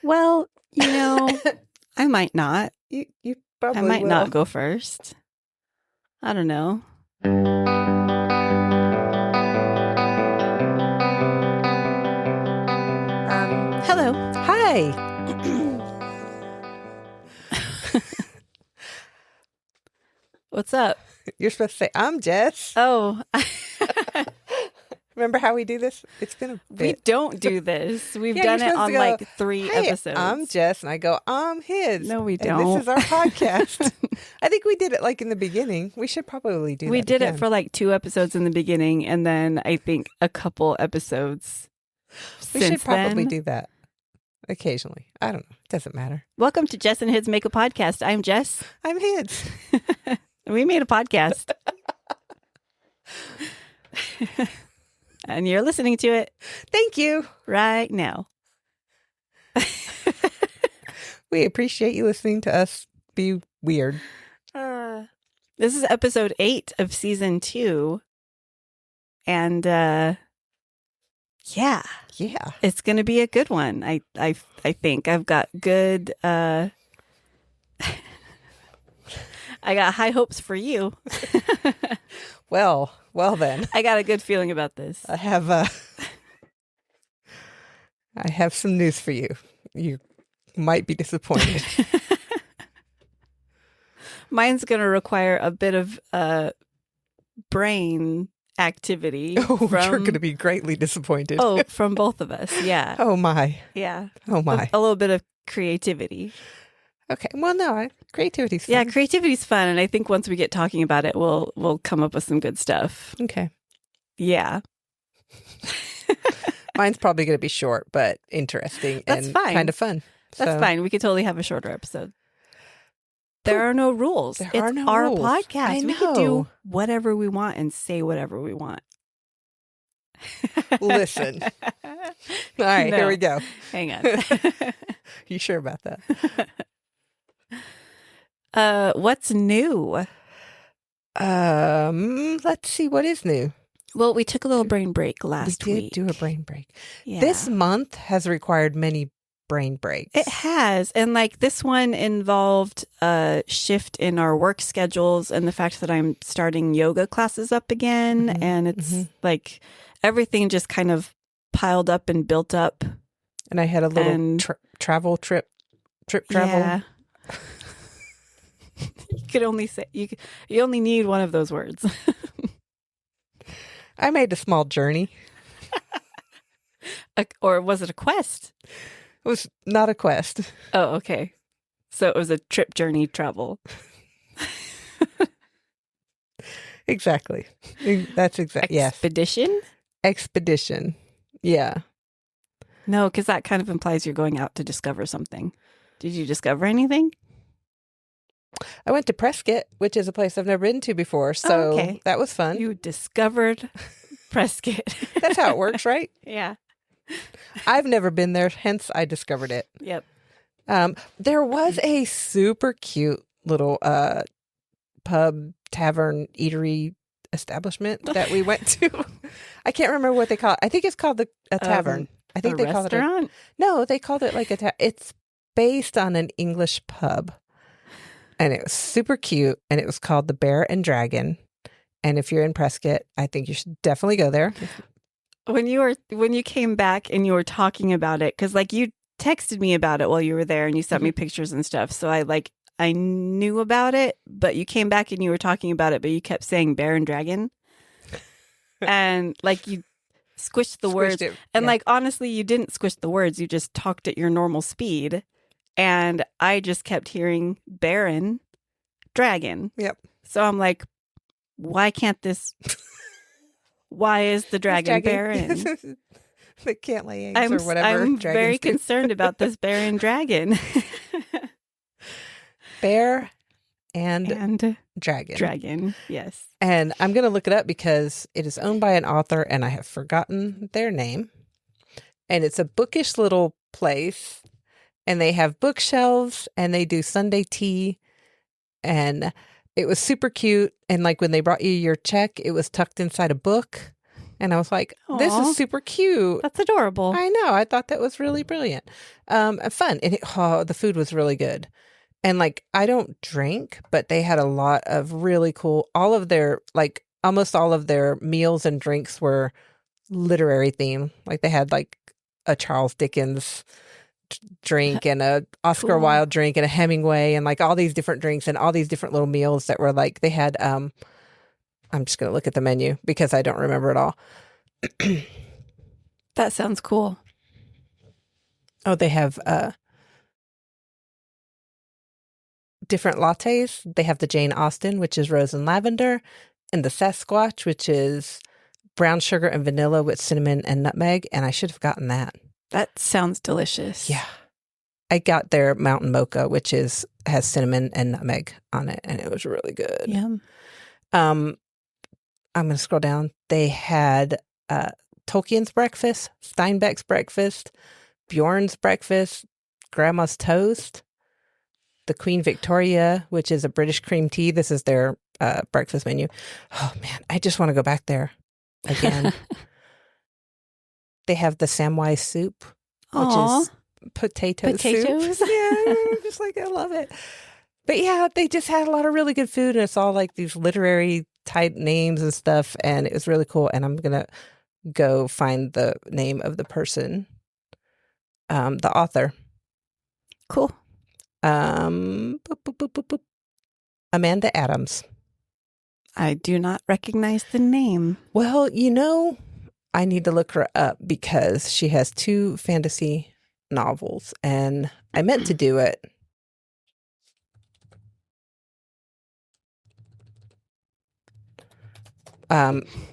Well, I might not. You probably I might will. not go first. I don't know. Hello. Hi. What's up? You're supposed to say, I'm Jess. Oh, Remember how we do this? It's been a we bit. don't do this. We've Yeah, done you're it supposed on to go, like 3 Hey, episodes. I'm Jess, and I go, I'm his. No, we And don't. this is our podcast. I think we did it like in the beginning. We should probably do We that did again. it for like 2 episodes in the beginning, and then I think a couple episodes We since should probably then. do that occasionally. I don't know. It doesn't matter. Welcome to Jess and His Make a Podcast. I'm Jess. I'm his. We made a podcast. And you're listening to it Thank you. right now. We appreciate you listening to us be weird. This is episode 8 of season 2. And yeah, Yeah. it's going to be a good one. I think I've got good I got high hopes for you. Well then. I got a good feeling about this. I have some news for you. You might be disappointed. Mine's going to require a bit of brain activity. Oh, you're going to be greatly disappointed. Oh, from both of us. Yeah. Oh my. Yeah. Oh my. A little bit of creativity. Okay. Well, no, creativity's fun. Yeah, creativity's fun, and I think once we get talking about it, we'll come up with some good stuff. Okay. Yeah. Mine's probably going to be short, but interesting. That's and fine. Kind of fun. That's fine. We could totally have a shorter episode. There are no rules. There it's are no our rules. podcast. I We can do know. whatever we want and say whatever we want. Listen. All right, No. here we go. Hang on. You sure about that? What's new? Let's see what is new. Well, we took a little brain break last We did week. do a brain break. Yeah. This month has required many brain breaks. It has. And like this one involved a shift in our work schedules and the fact that I'm starting yoga classes up again. Mhm, And it's like everything just kind of piled up and built up. And I had a little And- travel. Yeah. You could only say, you only need one of those words. I made a small journey. Or was it a quest? It was not a quest. Oh, okay. So it was a trip, journey, travel. Exactly. That's exactly. Yes. Expedition? Expedition. Yeah. No, because that kind of implies you're going out to discover something. Did you discover anything? I went to Prescott, which is a place I've never been to before. So okay. that was fun. You discovered Prescott. That's how it works, right? Yeah. I've never been there, hence I discovered it. Yep. There was a super cute little pub, tavern, eatery establishment that we went to. I can't remember what they call it. I think it's called a tavern. I think a they call it restaurant? No, they called it like it's based on an English pub. And it was super cute, and it was called the Bear and Dragon. And if you're in Prescott, I think you should definitely go there. When you came back and you were talking about it, because like you texted me about it while you were there, and you sent me pictures and stuff. So I knew about it, but you came back and you were talking about it, but you kept saying Bear and Dragon, and like you squished the words. It, And yeah. like, honestly, you didn't squish the words. You just talked at your normal speed. And I just kept hearing Baron, Dragon. Yep. So I'm like, why can't this, why is the dragon Baron? They can't lay eggs or whatever. I'm dragons very do. concerned about this Baron Dragon. Bear and Dragon. Dragon. Yes. And I'm going to look it up because it is owned by an author and I have forgotten their name. And it's a bookish little place. And they have bookshelves and they do Sunday tea. And it was super cute. And like when they brought you your check, it was tucked inside a book. And I was like, this Aw. is super cute. That's adorable. I know. I thought that was really brilliant. And fun. And the food was really good. And like, I don't drink, but they had a lot of really cool, all of their, like, almost all of their meals and drinks were literary theme. Like they had like a Charles Dickens drink and a Oscar Cool. Wilde drink and a Hemingway and like all these different drinks and all these different little meals that were like, they had, I'm just going to look at the menu because I don't remember it all. That sounds cool. Oh, they have different lattes. They have the Jane Austen, which is rose and lavender, and the Sasquatch, which is brown sugar and vanilla with cinnamon and nutmeg. And I should have gotten that. That sounds delicious. Yeah. I got their mountain mocha, which has cinnamon and nutmeg on it, and it was really good. Yum. I'm going to scroll down. They had Tolkien's breakfast, Steinbeck's breakfast, Bjorn's breakfast, Grandma's toast, the Queen Victoria, which is a British cream tea. This is their breakfast menu. Oh man, I just want to go back there again. They have the Samwise soup, which is potato soup. Yeah, just like I love it. But yeah, they just had a lot of really good food, and it's all like these literary type names and stuff, and it was really cool. And I'm gonna go find the name of the person, the author. Cool. Boop, boop, boop, boop, boop. Amanda Adams. I do not recognize the name. Well, I need to look her up because she has 2 fantasy novels, and I meant to do it.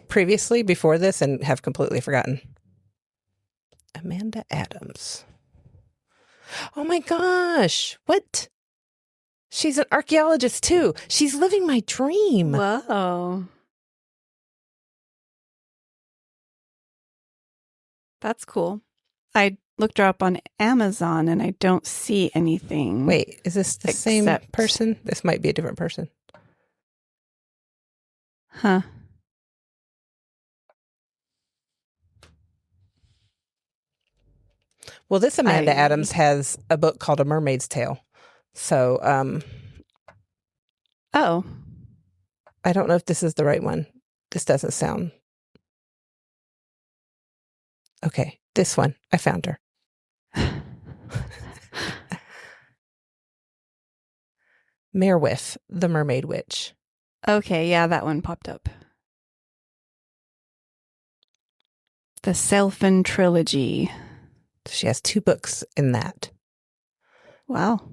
Previously, before this, and have completely forgotten. Amanda Adams. Oh my gosh. What? She's an archaeologist too. She's living my dream. Whoa. That's cool. I looked her up on Amazon and I don't see anything. Wait, is this the same Except- person? This might be a different person. Huh. Well, this Amanda Adams has a book called A Mermaid's Tale. So, Oh. I don't know if this is the right one. This doesn't sound. Okay, this one. I found her. Merwith, the Mermaid Witch. Okay, yeah, that one popped up. The Selfin Trilogy. She has 2 books in that. Wow.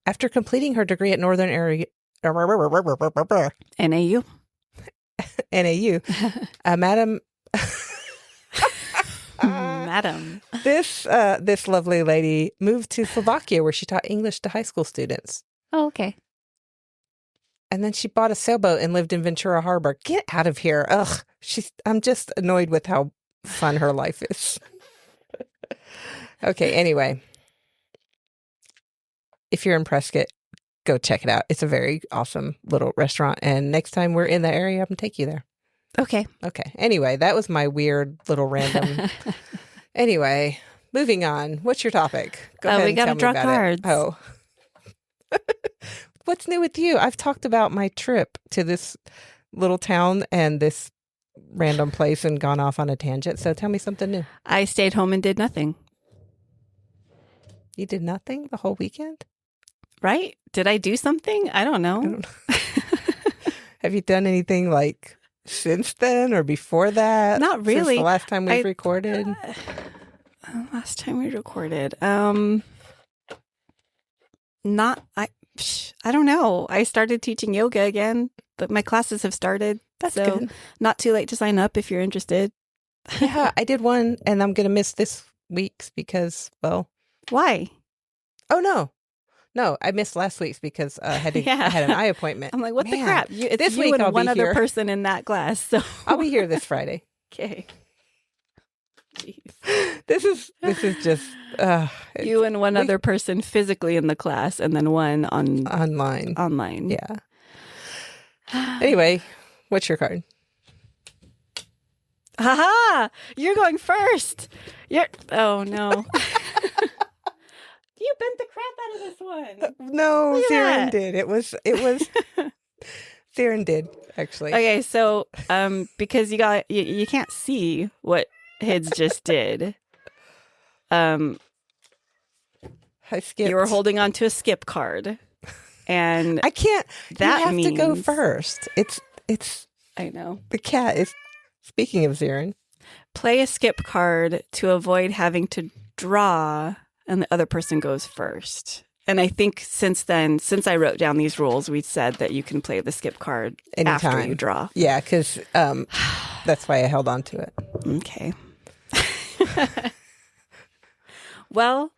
After completing her degree at Northern Area NAU. NAU, Madam Madam. This lovely lady moved to Slovakia where she taught English to high school students. Oh, okay. And then she bought a sailboat and lived in Ventura Harbor. Get out of here. Ugh. I'm just annoyed with how fun her life is. Okay, anyway. If you're in Prescott, go check it out. It's a very awesome little restaurant. And next time we're in the area, I'm going to take you there. Okay. Okay. Anyway, that was my weird little random. Anyway, moving on. What's your topic? Go ahead We and got to tell me draw about cards. it. Oh. What's new with you? I've talked about my trip to this little town and this random place and gone off on a tangent. So tell me something new. I stayed home and did nothing. You did nothing the whole weekend? Right? Did I do something? I don't know. I don't know. Have you done anything like since then or before that? Not really. Since the last time we've recorded? Last time we recorded. I don't know. I started teaching yoga again, but my classes have started. That's so good. Not too late to sign up if you're interested. Yeah, I did one and I'm going to miss this week's because, well. Why? Oh, no. No, I missed last week's because I had an eye appointment. I'm like, what the crap? It's this you week and I'll one be other here. person in that class. So I'll be here this Friday. Okay. Jeez. This is just you and one other person physically in the class, and then one online. Online. Yeah. Anyway, what's your card? Haha! You're going first. Oh no. You bent the crap out of this one. No, Look at Theron that. did. It was Theron did, actually. Okay, so because you can't see what Hids just did. I skipped. You were holding on to a skip card. And I can't. that you have to go means- first. It's I know. the cat is speaking of Theron. Play a skip card to avoid having to draw, and the other person goes first. And I think since I wrote down these rules, we said that you can play the skip card after Anytime. you draw. Yeah, because that's why I held on to it. Okay. Well,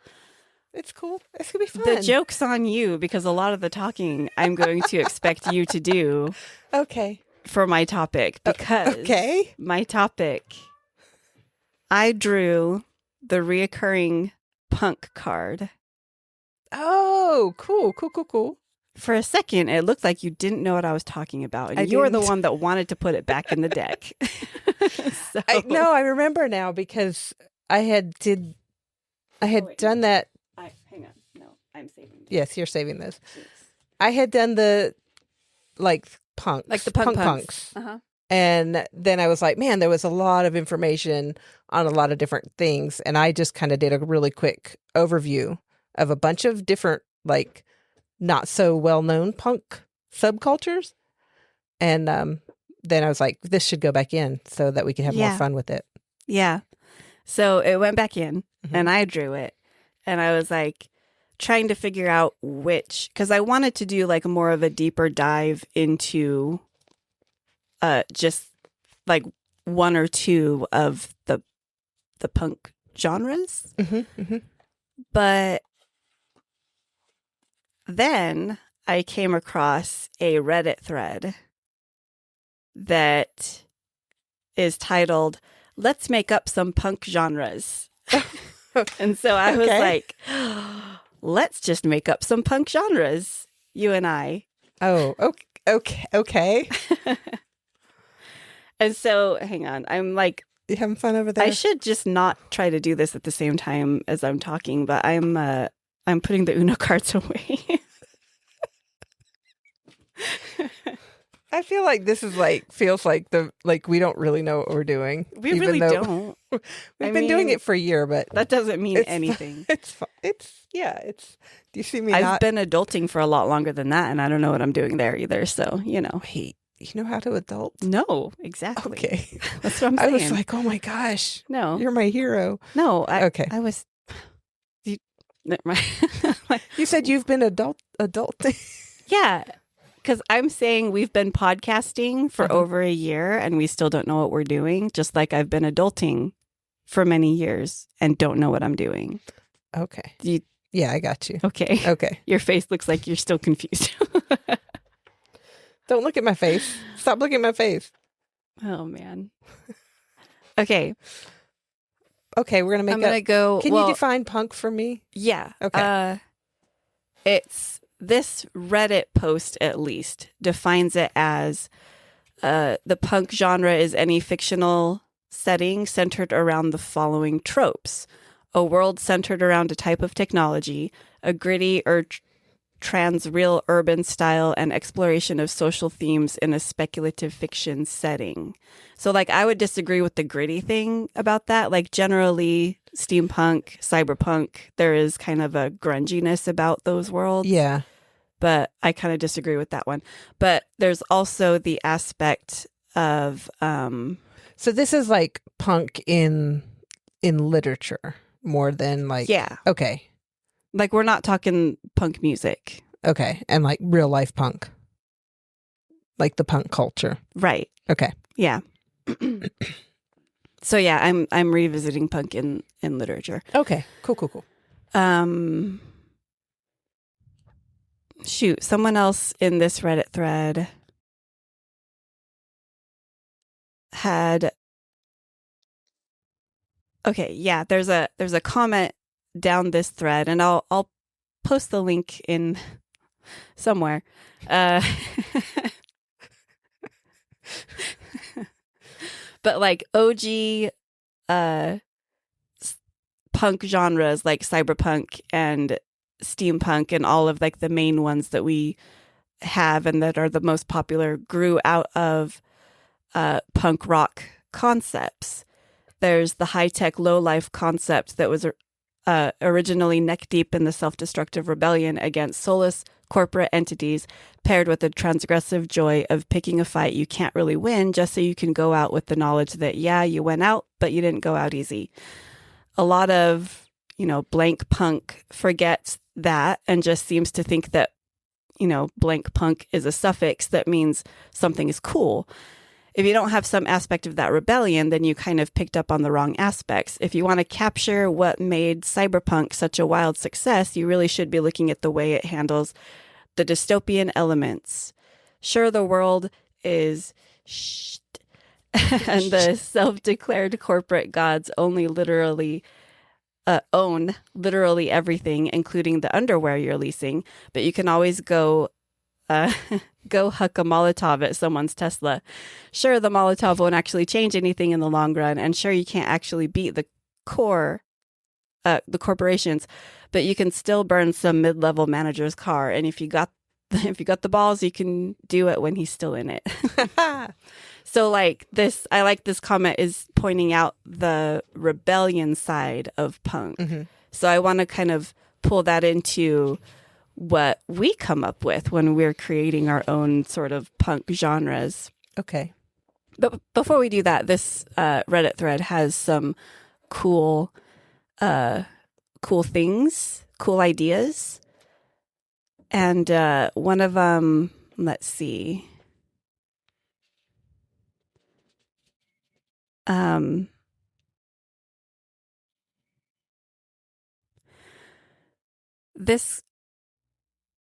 It's cool. It's gonna be fun. the joke's on you because a lot of the talking I'm going to expect you to do Okay. for my topic because Okay. my topic, I drew the reoccurring punk card. Oh, cool. For a second, it looked like you didn't know what I was talking about, and I you're the didn't. one that wanted to put it back in the deck. So, I remember now because I had wait. done that. Hang on. No, I'm saving this. Yes, you're saving this. Jeez. I had done the punks, Like the punk punks. Uh-huh. And then I was like, man, there was a lot of information on a lot of different things. And I just kind of did a really quick overview of a bunch of different, like, not so well-known punk subcultures. And then I was like, this should go back in so that we can have more fun with it. Yeah. So it went back in, Mhm. and I drew it. And I was like trying to figure out which, because I wanted to do like more of a deeper dive into just like one or two of the punk genres. Mm-hmm, mm-hmm. But then I came across a Reddit thread that is titled, "Let's Make Up Some Punk Genres." And so I was Okay. like, let's just make up some punk genres, you and I. Oh, okay. And so, hang on, I'm like, You having fun over there? I should just not try to do this at the same time as I'm talking, but I'm putting the Uno cards away. I feel like this is feels like we don't really know what we're doing. We even really though don't. We've been doing it for a year, but That doesn't mean It's- anything. it's fun. It's. Do you see me I've not? been adulting for a lot longer than that, and I don't know what I'm doing there either. So, Wait, you know how to adult? No, exactly. Okay. That's what I'm I saying. was like, oh my gosh, no, you're my hero. no. Okay. I was. Never mind. You said you've been adulting. Yeah, because I'm saying we've been podcasting for Uh-huh. over a year and we still don't know what we're doing, just like I've been adulting for many years and don't know what I'm doing. Okay. You- Yeah, I got you. Okay. Okay. Your face looks like you're still confused. Don't look at my face. Stop looking at my face. Oh, man. Okay. Okay, we're gonna I'm make going to up. go. Can well, you define punk for me? yeah. Okay. It's this Reddit post, at least, defines it as the punk genre is any fictional setting centered around the following tropes: a world centered around a type of technology, a gritty or trans-real urban style, and exploration of social themes in a speculative fiction setting. So, like, I would disagree with the gritty thing about that. Like, generally, steampunk, cyberpunk, there is kind of a grunginess about those worlds. Yeah. But I kind of disagree with that one. But there's also the aspect of So this is like punk in literature more than like. yeah, Okay. like we're not talking punk music, Okay. And like real life punk. Like the punk culture. right? Okay. Yeah. So yeah, I'm revisiting punk in literature. Okay. Cool. Shoot, someone else in this Reddit thread had. Okay, yeah, there's a comment down this thread, and I'll post the link in somewhere. But But like OG punk genres like cyberpunk and steampunk and all of like the main ones that we have and that are the most popular grew out of punk rock concepts. There's the high-tech low-life concept that was originally neck-deep in the self-destructive rebellion against soulless corporate entities, paired with the transgressive joy of picking a fight you can't really win just so you can go out with the knowledge that, yeah, you went out, but you didn't go out easy. A lot of, blank punk forgets that and just seems to think that, blank punk is a suffix that means something is cool. If you don't have some aspect of that rebellion, then you kind of picked up on the wrong aspects. If you want to capture what made cyberpunk such a wild success, you really should be looking at the way it handles the dystopian elements. Sure, the world is and the self-declared corporate gods only own literally everything, including the underwear you're leasing, but you can always go huck a Molotov at someone's Tesla. Sure, the Molotov won't actually change anything in the long run, and sure, you can't actually beat the corporations, but you can still burn some mid-level manager's car. And if you got the balls, you can do it when he's still in it. So I like this comment is pointing out the rebellion side of punk. Mm-hmm. So I want to kind of pull that into what we come up with when we're creating our own sort of punk genres. Okay. But before we do that, this Reddit thread has some cool things, cool ideas. And one of them, let's see.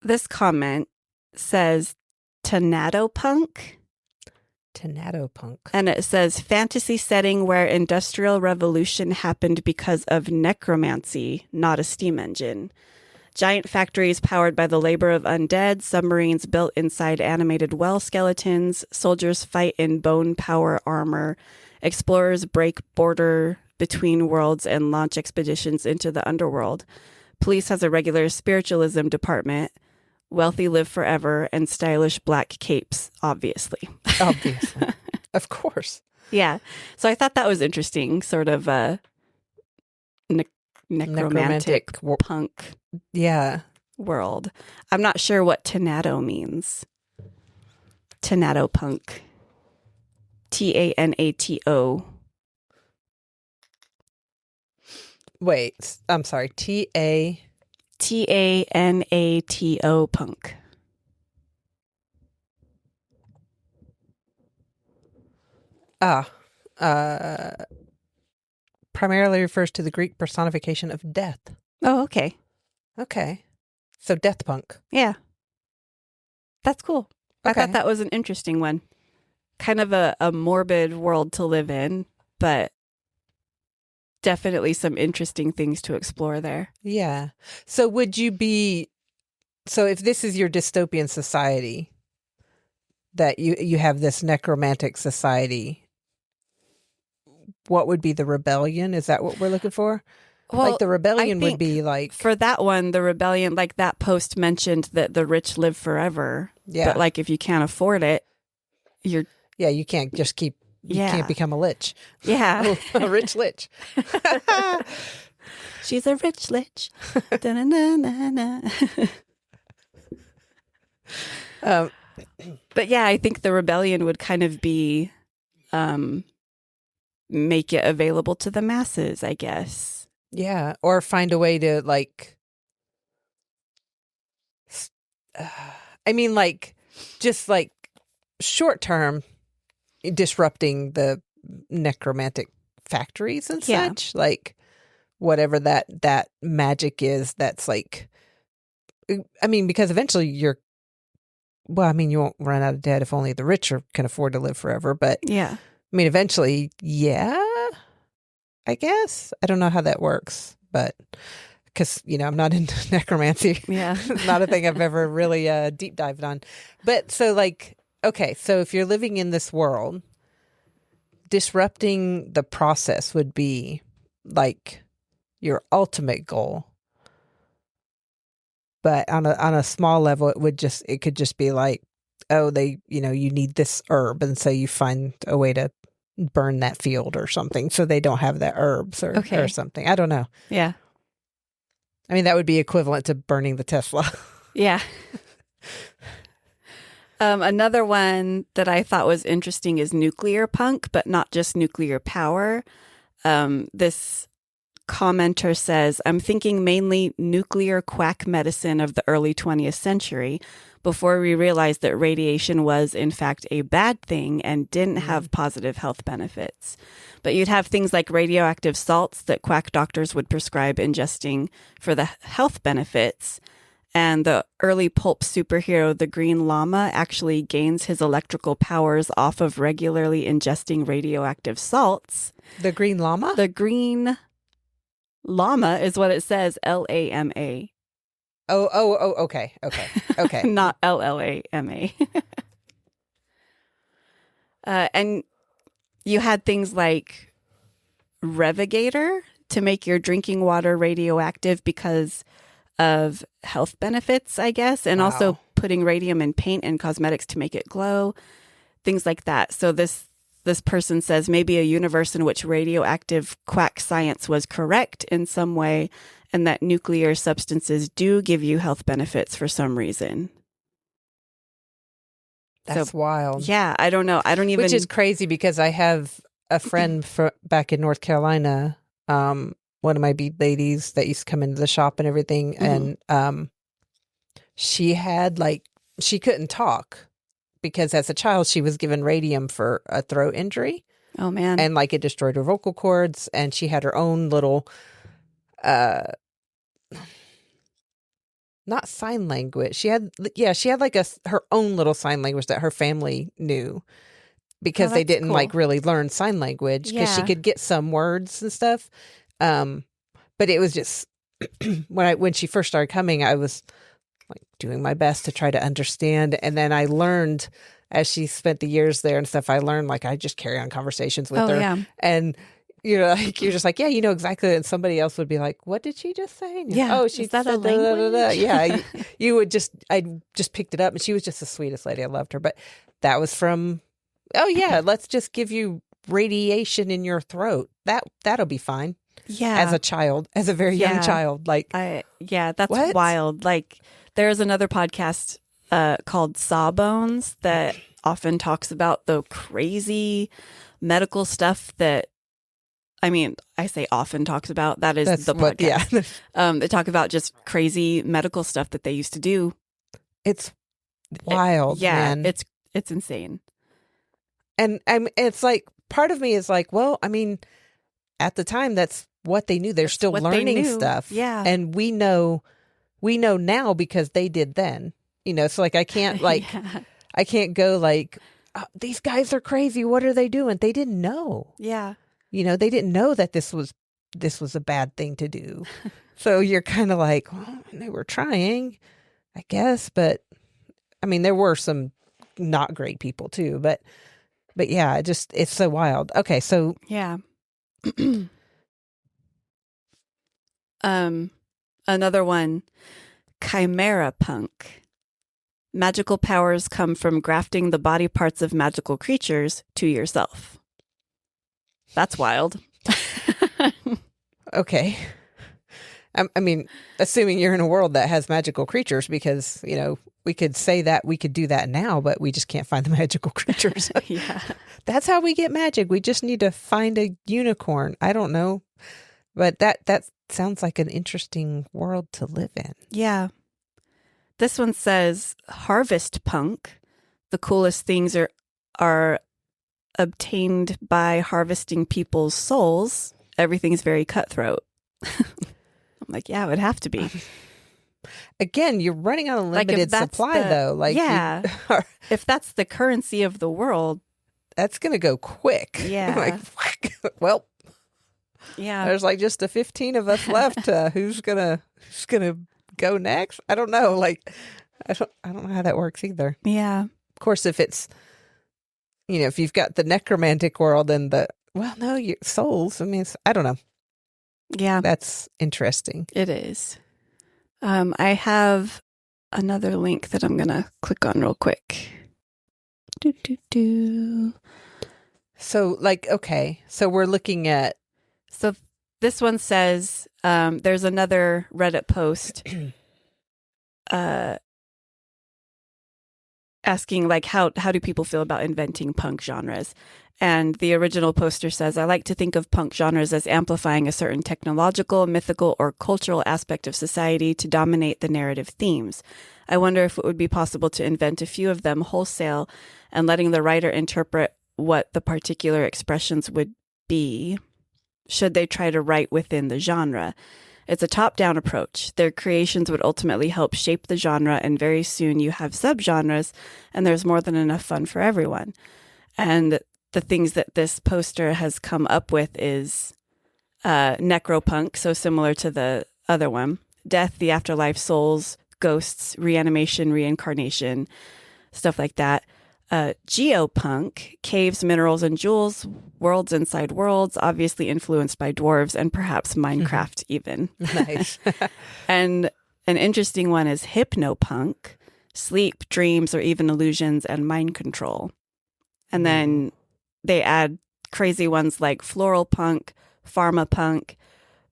This comment says Tanatopunk. Tanatopunk. And it says fantasy setting where industrial revolution happened because of necromancy, not a steam engine. Giant factories powered by the labor of undead, submarines built inside animated well skeletons, soldiers fight in bone power armor, explorers break border between worlds and launch expeditions into the underworld. Police has a regular spiritualism department. Wealthy live forever, and stylish black capes, obviously. Obviously. Of course. Yeah. So I thought that was interesting, sort of a necromantic punk world. I'm not sure what Tanato means. Tanato punk. Tanato. Wait, I'm sorry. Tanato punk. Primarily refers to the Greek personification of death. Oh, okay. Okay. So death punk. Yeah. That's cool. Okay. I thought that was an interesting one. Kind of a morbid world to live in, but definitely some interesting things to explore there. Yeah. So if this is your dystopian society, that you have this necromantic society, what would be the rebellion? Is that what we're looking for? Well, like the rebellion would be like... For that one, the rebellion, like that post mentioned that the rich live forever. Yeah. But like if you can't afford it, you're... Yeah, you can't just keep... You can't become a lich. Yeah. A rich lich. She's a rich lich. Da-na-na-na-na. But yeah, I think the rebellion would kind of be make it available to the masses, I guess. Yeah, or find a way to like... I mean, like, just like short term... disrupting the necromantic factories and such, like whatever that magic is. That's like, I mean, because eventually you won't run out of debt if only the rich can afford to live forever. But yeah, I mean, eventually, I guess I don't know how that works, but because I'm not into necromancy. Yeah, not a thing I've ever really deep dived on. But so like. Okay, so if you're living in this world, disrupting the process would be like your ultimate goal. But on a small level, it could just be like, oh, you need this herb, and so you find a way to burn that field or something, so they don't have that herbs or something. I don't know. Yeah. I mean, that would be equivalent to burning the Tesla. Yeah. Another one that I thought was interesting is nuclear punk, but not just nuclear power. This commenter says, I'm thinking mainly nuclear quack medicine of the early 20th century, before we realized that radiation was, in fact, a bad thing and didn't have positive health benefits. But you'd have things like radioactive salts that quack doctors would prescribe ingesting for the health benefits. And the early pulp superhero, the Green Llama, actually gains his electrical powers off of regularly ingesting radioactive salts. The Green Llama? The Green Llama is what it says, Lama. Oh, okay. Not Llama. And you had things like Revigator to make your drinking water radioactive because of health benefits, I guess, and also putting radium in paint and cosmetics to make it glow, things like that. So this person says maybe a universe in which radioactive quack science was correct in some way, and that nuclear substances do give you health benefits for some reason. That's wild. Yeah, I don't know. I don't even... Which is crazy because I have a friend back in North Carolina, one of my bead ladies that used to come into the shop and everything. And she had she couldn't talk because as a child, she was given radium for a throat injury. Oh, man. And it destroyed her vocal cords. And she had her own little... not sign language. She had her own little sign language that her family knew because they didn't really learn sign language because she could get some words and stuff. But it was just when she first started coming, I was doing my best to try to understand. And then I learned as she spent the years there and stuff, I learned I just carry on conversations with her. Yeah. And you're just like, yeah, you know exactly. And somebody else would be like, what did she just say? Yeah. Oh, she said a language. Yeah. I just picked it up and she was just the sweetest lady. I loved her. But that was from, let's just give you radiation in your throat. That'll be fine. Yeah. As a child, as a very young child. That's what? Wild. There's another podcast called Sawbones that often talks about the crazy medical stuff that, I say often talks about, that's the podcast. They talk about just crazy medical stuff that they used to do. It's wild, man. It's insane. And it's part of me is well, at the time, that's what they knew. They're still learning stuff. Yeah. And we know now because they did then. So I can't I can't go oh, these guys are crazy. What are they doing? They didn't know. Yeah. They didn't know that this was a bad thing to do. So you're kind of well, they were trying, I guess. But there were some not great people too. But yeah, it's so wild. Okay, so yeah. Another one, Chimera Punk. Magical powers come from grafting the body parts of magical creatures to yourself. That's wild. Okay. Assuming you're in a world that has magical creatures, because, we could say that we could do that now, but we just can't find the magical creatures. Yeah. That's how we get magic. We just need to find a unicorn. I don't know. But that sounds like an interesting world to live in. Yeah. This one says, Harvest Punk. The coolest things are obtained by harvesting people's souls. Everything's very cutthroat. I'm yeah, it would have to be. Again, you're running on a limited supply, though. If that's the currency of the world, that's going to go quick. Yeah. Well, yeah. There's just the 15 of us left. Who's gonna go next? I don't know. I don't know how that works either. Yeah. Of course, if it's if you've got the necromantic world and your souls. I mean, I don't know. Yeah, That's interesting. it is. I have another link that I'm going to click on real quick. So, okay. So we're looking at... So this one says, there's another Reddit post asking, like, how do people feel about inventing punk genres? And the original poster says, I like to think of punk genres as amplifying a certain technological, mythical, or cultural aspect of society to dominate the narrative themes. I wonder if it would be possible to invent a few of them wholesale and letting the writer interpret what the particular expressions would be should they try to write within the genre. It's a top-down approach. Their creations would ultimately help shape the genre, and very soon you have subgenres, and there's more than enough fun for everyone. And the things that this poster has come up with is necropunk, so similar to the other one, death, the afterlife, souls, ghosts, reanimation, reincarnation, stuff like that. Geopunk, caves, minerals, and jewels, worlds inside worlds, obviously influenced by dwarves and perhaps Minecraft even. Nice. And an interesting one is hypnopunk, sleep, dreams, or even illusions and mind control. And then they add crazy ones like floral punk, pharma punk,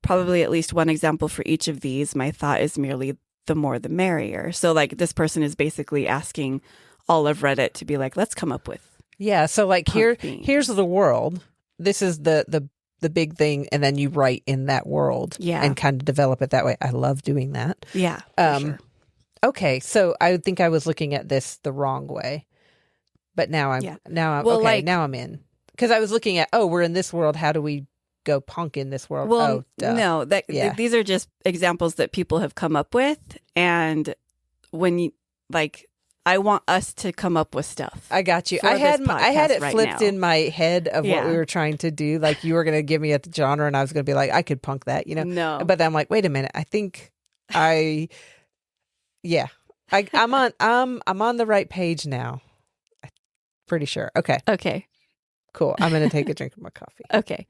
probably at least one example for each of these. My thought is merely the more the merrier. So like this person is basically asking all of Reddit to be like, let's come up with. Yeah. So like themes. Here's the world. This is the big thing. And then you write in that world and kind of develop it that way. I love doing that. Yeah. For sure. Okay. So I think I was looking at this the wrong way, but now I'm in. Because I was looking at, we're in this world. How do we go punk in this world? Well, no, these are just examples that people have come up with. And when you I want us to come up with stuff. I got you. I had it flipped in my head of what we were trying to do. Like you were going to give me a genre and I was going to be like, I could punk that, No. But then I'm like, wait a minute. I think I'm on the right page now. Pretty sure. Okay. Cool. I'm going to take a drink of my coffee. Okay.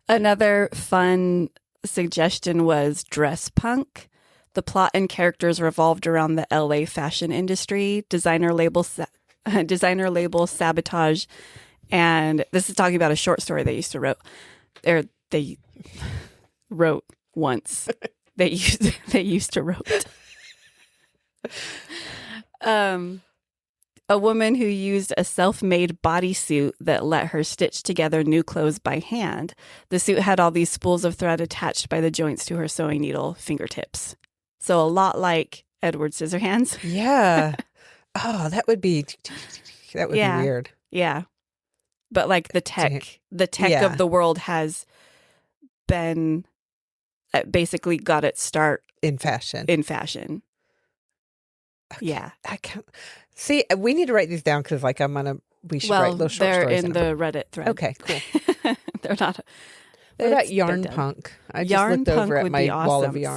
Another fun suggestion was dress punk. The plot and characters revolved around the LA fashion industry, designer label sabotage, and this is talking about a short story they wrote once. They used to wrote. A woman who used a self-made bodysuit that let her stitch together new clothes by hand. The suit had all these spools of thread attached by the joints to her sewing needle fingertips. So a lot like Edward Scissorhands. Yeah. Oh, that would be weird. Yeah. But like the tech of the world has been basically got its start in fashion. Okay. Yeah. I can't see. We need to write these down because we should write little short they're stories. in the Reddit thread. Okay, cool. They're not. What about yarn punk? I just looked over at my wall of yarn.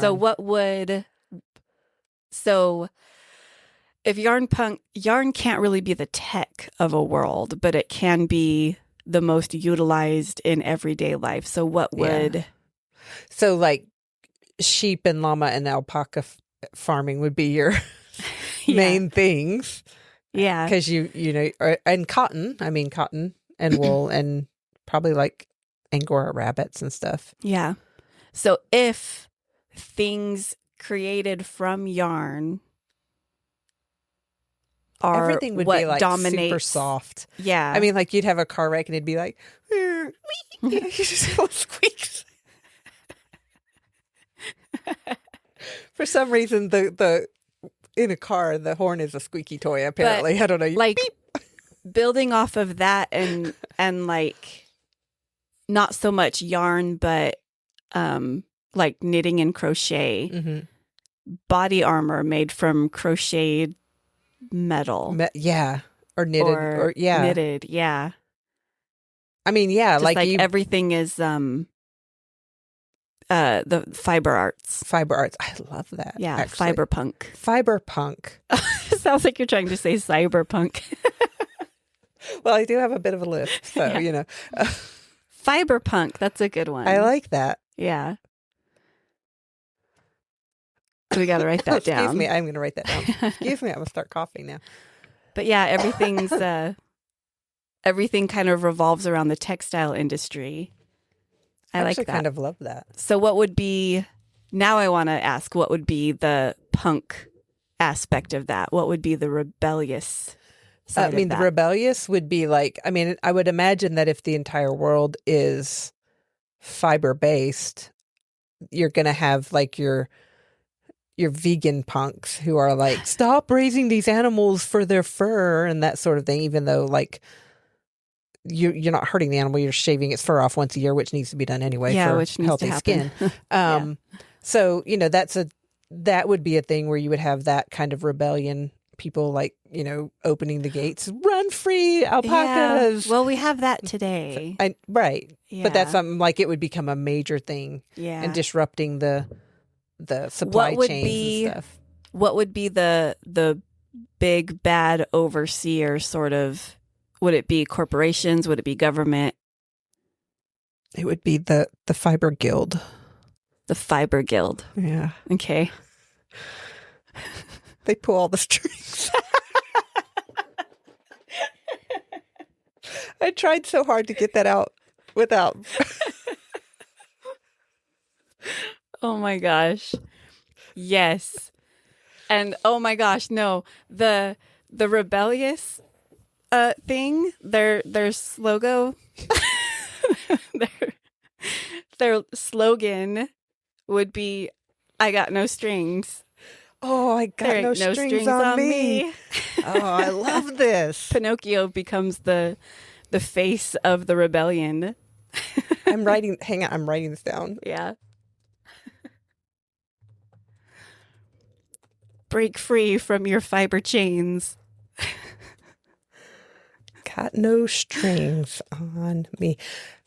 So if yarn can't really be the tech of a world, but it can be the most utilized in everyday life. So what would... So like sheep and llama and alpaca farming would be your main things. Yeah. Because and cotton and wool and probably like Angora rabbits and stuff. Yeah. So if things created from yarn are everything would what be like dominates, super soft. Yeah. I mean, like you'd have a car wreck and it'd be like, you just squeaks. For some reason, the in a car, the horn is a squeaky toy. Apparently, but, I don't know. Like beep. Building off of that, and like not so much yarn, but like knitting and crochet, body armor made from crocheted metal, or knitted, knitted, yeah. I mean, just like everything is the fiber arts. I love that. Yeah, actually. Fiberpunk. Fiberpunk. Sounds like you're trying to say cyberpunk. Well, I do have a bit of a lisp, so, Yeah. you know. Fiberpunk, that's a good one. I like that. Yeah. We got to write that down. Excuse me, I'm going to write that down. Excuse me, I'm going to start coughing now. But yeah, everything kind of revolves around the textile industry. I like actually that. kind of love that. So what would be, now I want to ask, what would be the punk aspect of that? What would be the rebellious side I mean, of the that? rebellious would be like, I mean, I would imagine that if the entire world is fiber-based, you're going to have like your vegan punks who are like, stop raising these animals for their fur and that sort of thing, even though like you're not hurting the animal, you're shaving its fur off once a year, which needs to be done anyway for which needs healthy to happen. skin. So, you know, that would be a thing where you would have that kind of rebellion, people like, you know, opening the gates, run free, alpacas. Yeah. Well, we have that today. Right. Yeah. But that's something like it would become a major thing and disrupting the supply chains and stuff. What would be the big bad overseer sort of? Would it be corporations? Would it be government? It would be the Fiber Guild. The Fiber Guild. Yeah. Okay. They pull all the strings. I tried so hard to get that out without. Oh my gosh. Yes. And oh my gosh, no. The rebellious thing, their slogan their slogan would be, I got no strings. Oh, I got no strings on me. Oh, I love this. Pinocchio becomes the face of the rebellion. I'm writing this down. Yeah. Break free from your fiber chains. Got no strings on me.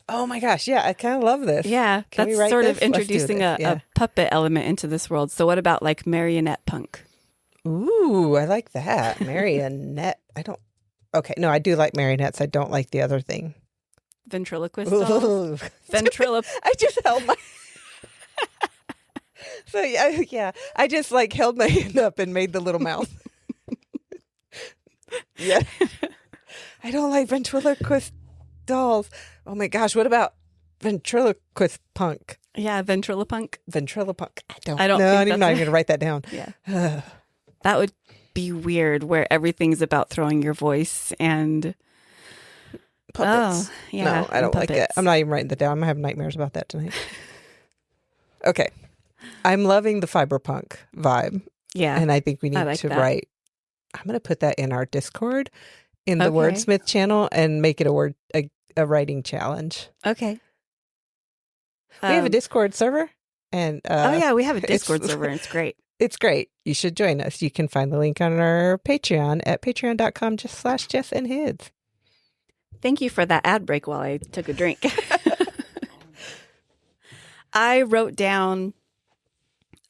Oh my gosh. Yeah, I kind of love this. Yeah, Can we that's write sort this? of introducing a puppet element into this world. So what about like marionette punk? Ooh, I like that. Marionette. Okay, no, I do like marionettes. I don't like the other thing. Ventriloquist dolls? I just held my... So yeah, I just like held my hand up and made the little mouth. Yeah. I don't like ventriloquist dolls. Oh my gosh, what about ventriloquist punk? Yeah, ventriloquist. Ventriloquist. I don't know. I'm not even going to write that down. Yeah. That would be weird, where everything's about throwing your voice and puppets. Oh, yeah. No, I don't like it. I'm not even writing that down. I'm going to have nightmares about that tonight. Okay. I'm loving the cyberpunk vibe. Yeah. And I think we need to write. I'm going to put that in our Discord in the Wordsmith channel and make it a writing challenge. Okay. We have a Discord server. And oh, yeah, we have a Discord server. And it's great. It's great. You should join us. You can find the link on our Patreon at patreon.com/Jess and Hids. Thank you for that ad break while I took a drink. I wrote down,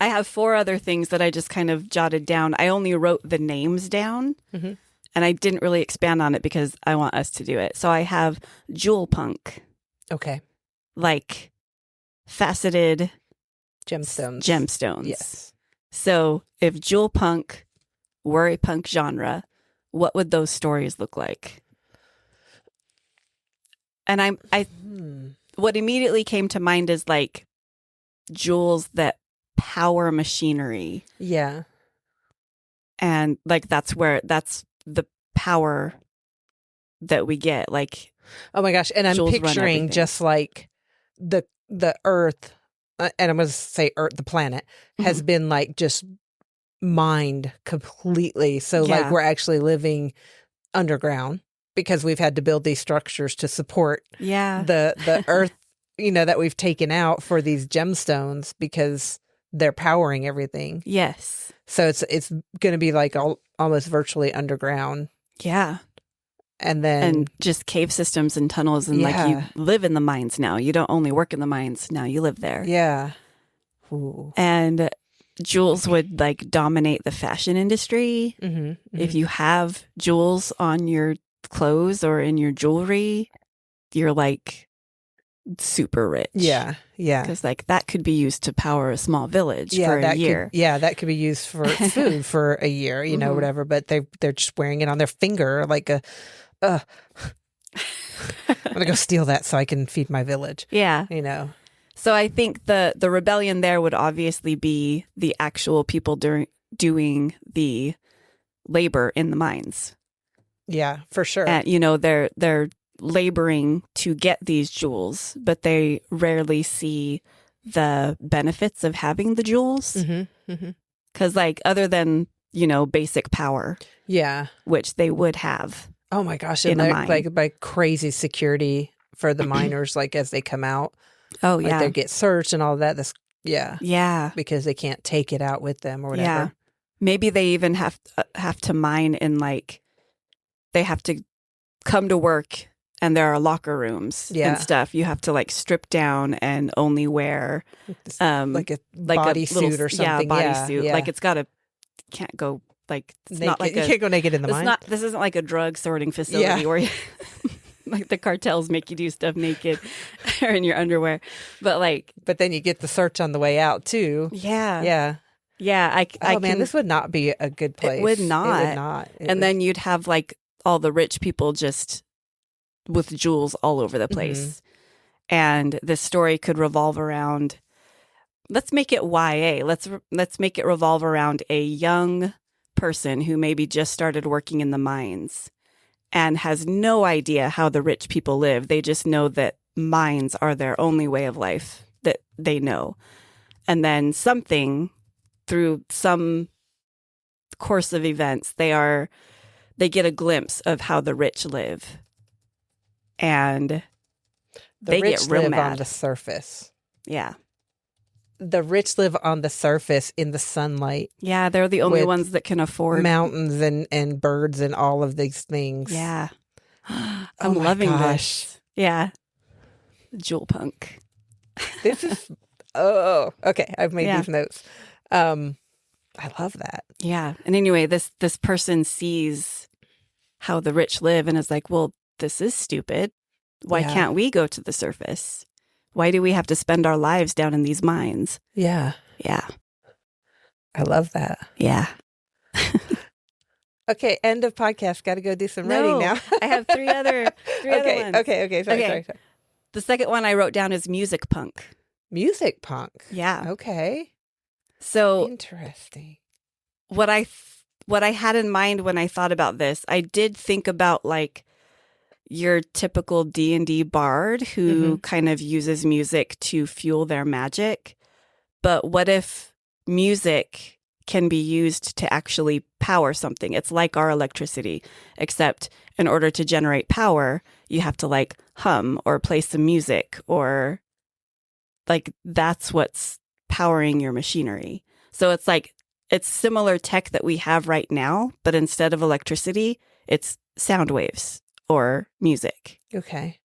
I have 4 other things that I just kind of jotted down. I only wrote the names down, and I didn't really expand on it because I want us to do it. So I have jewel punk. Okay. Like faceted gemstones. Yes. So if jewel punk were a punk genre, what would those stories look like? And what immediately came to mind is like jewels that power machinery. Yeah. And like that's the power that we get. Like, oh my gosh. And I'm picturing just like the earth, and I'm going to say earth, the planet has been like just mined completely. So like we're actually living underground because we've had to build these structures to support the earth, that we've taken out for these gemstones because they're powering everything. Yes. So it's going to be like almost virtually underground. Yeah. And just cave systems and tunnels, and like you live in the mines now. You don't only work in the mines now, you live there. Yeah. Ooh. And jewels would like dominate the fashion industry. If you have jewels on your clothes or in your jewelry, you're like super rich. Yeah. Because like that could be used to power a small village for a year. That could be used for food for a year, whatever. But they're just wearing it on their finger like a. I'm gonna go steal that so I can feed my village. Yeah. So I think the rebellion there would obviously be the actual people doing the labor in the mines. Yeah, for sure. And they're laboring to get these jewels, but they rarely see the benefits of having the jewels. Because like other than basic power, which they would have. Oh my gosh, and like by crazy security for the miners, like as they come out. Oh yeah, like they get searched and all that. Yeah, because they can't take it out with them or whatever. Yeah, maybe they even have to mine in like they have to come to work and there are locker rooms and stuff. You have to like strip down and only wear like a bodysuit or something. Yeah, bodysuit. Yeah. Like it's can't go like it's naked. Not like you can't go naked in the mine. This isn't like a drug sorting facility where you like the cartels make you do stuff naked or in your underwear. But then you get the search on the way out too. Yeah. Man, this would not be a good place. It would not. Then you'd have like all the rich people just with jewels all over the place. And this story could revolve around, let's make it YA. Let's make it revolve around a young person who maybe just started working in the mines and has no idea how the rich people live. They just know that mines are their only way of life that they know. And then through some course of events, they get a glimpse of how the rich live. And they rich get real live mad on the surface. Yeah. The rich live on the surface in the sunlight. Yeah, they're the only ones that can afford mountains and birds and all of these things. Yeah. I'm loving this. Yeah. Jewel punk. This is okay. I've made these notes. I love that. Yeah. And anyway, this person sees how the rich live and is like, well, this is stupid. Why can't we go to the surface? Why do we have to spend our lives down in these mines? Yeah. Yeah. I love that. Yeah. Okay, end of podcast. Got to go do some writing now. I have three other ones. Okay. Sorry. The second one I wrote down is music punk. Music punk. Yeah. Okay. So interesting. What I had in mind when I thought about this, I did think about like your typical D&D bard who kind of uses music to fuel their magic. But what if music can be used to actually power something? It's like our electricity, except in order to generate power, you have to like hum or play some music, or like that's what's powering your machinery. So it's like it's similar tech that we have right now, but instead of electricity, it's sound waves or music. Okay.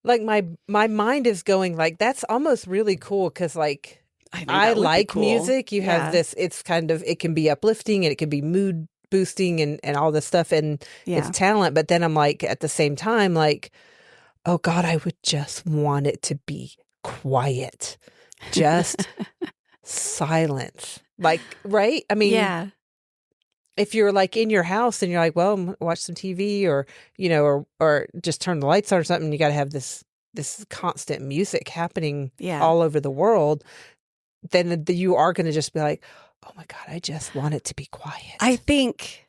Like my mind is going like, that's almost really cool because like I like cool. music. You have this, it's kind of, it can be uplifting and it can be mood boosting and all this stuff and it's talent. But then I'm like, at the same time, like, oh God, I would just want it to be quiet. Just silence. Like, right? I mean, if you're like in your house and you're like, well, watch some TV or, or just turn the lights on or something, you got to have this constant music happening all over the world, then you are going to just be like, oh my God, I just want it to be quiet. I think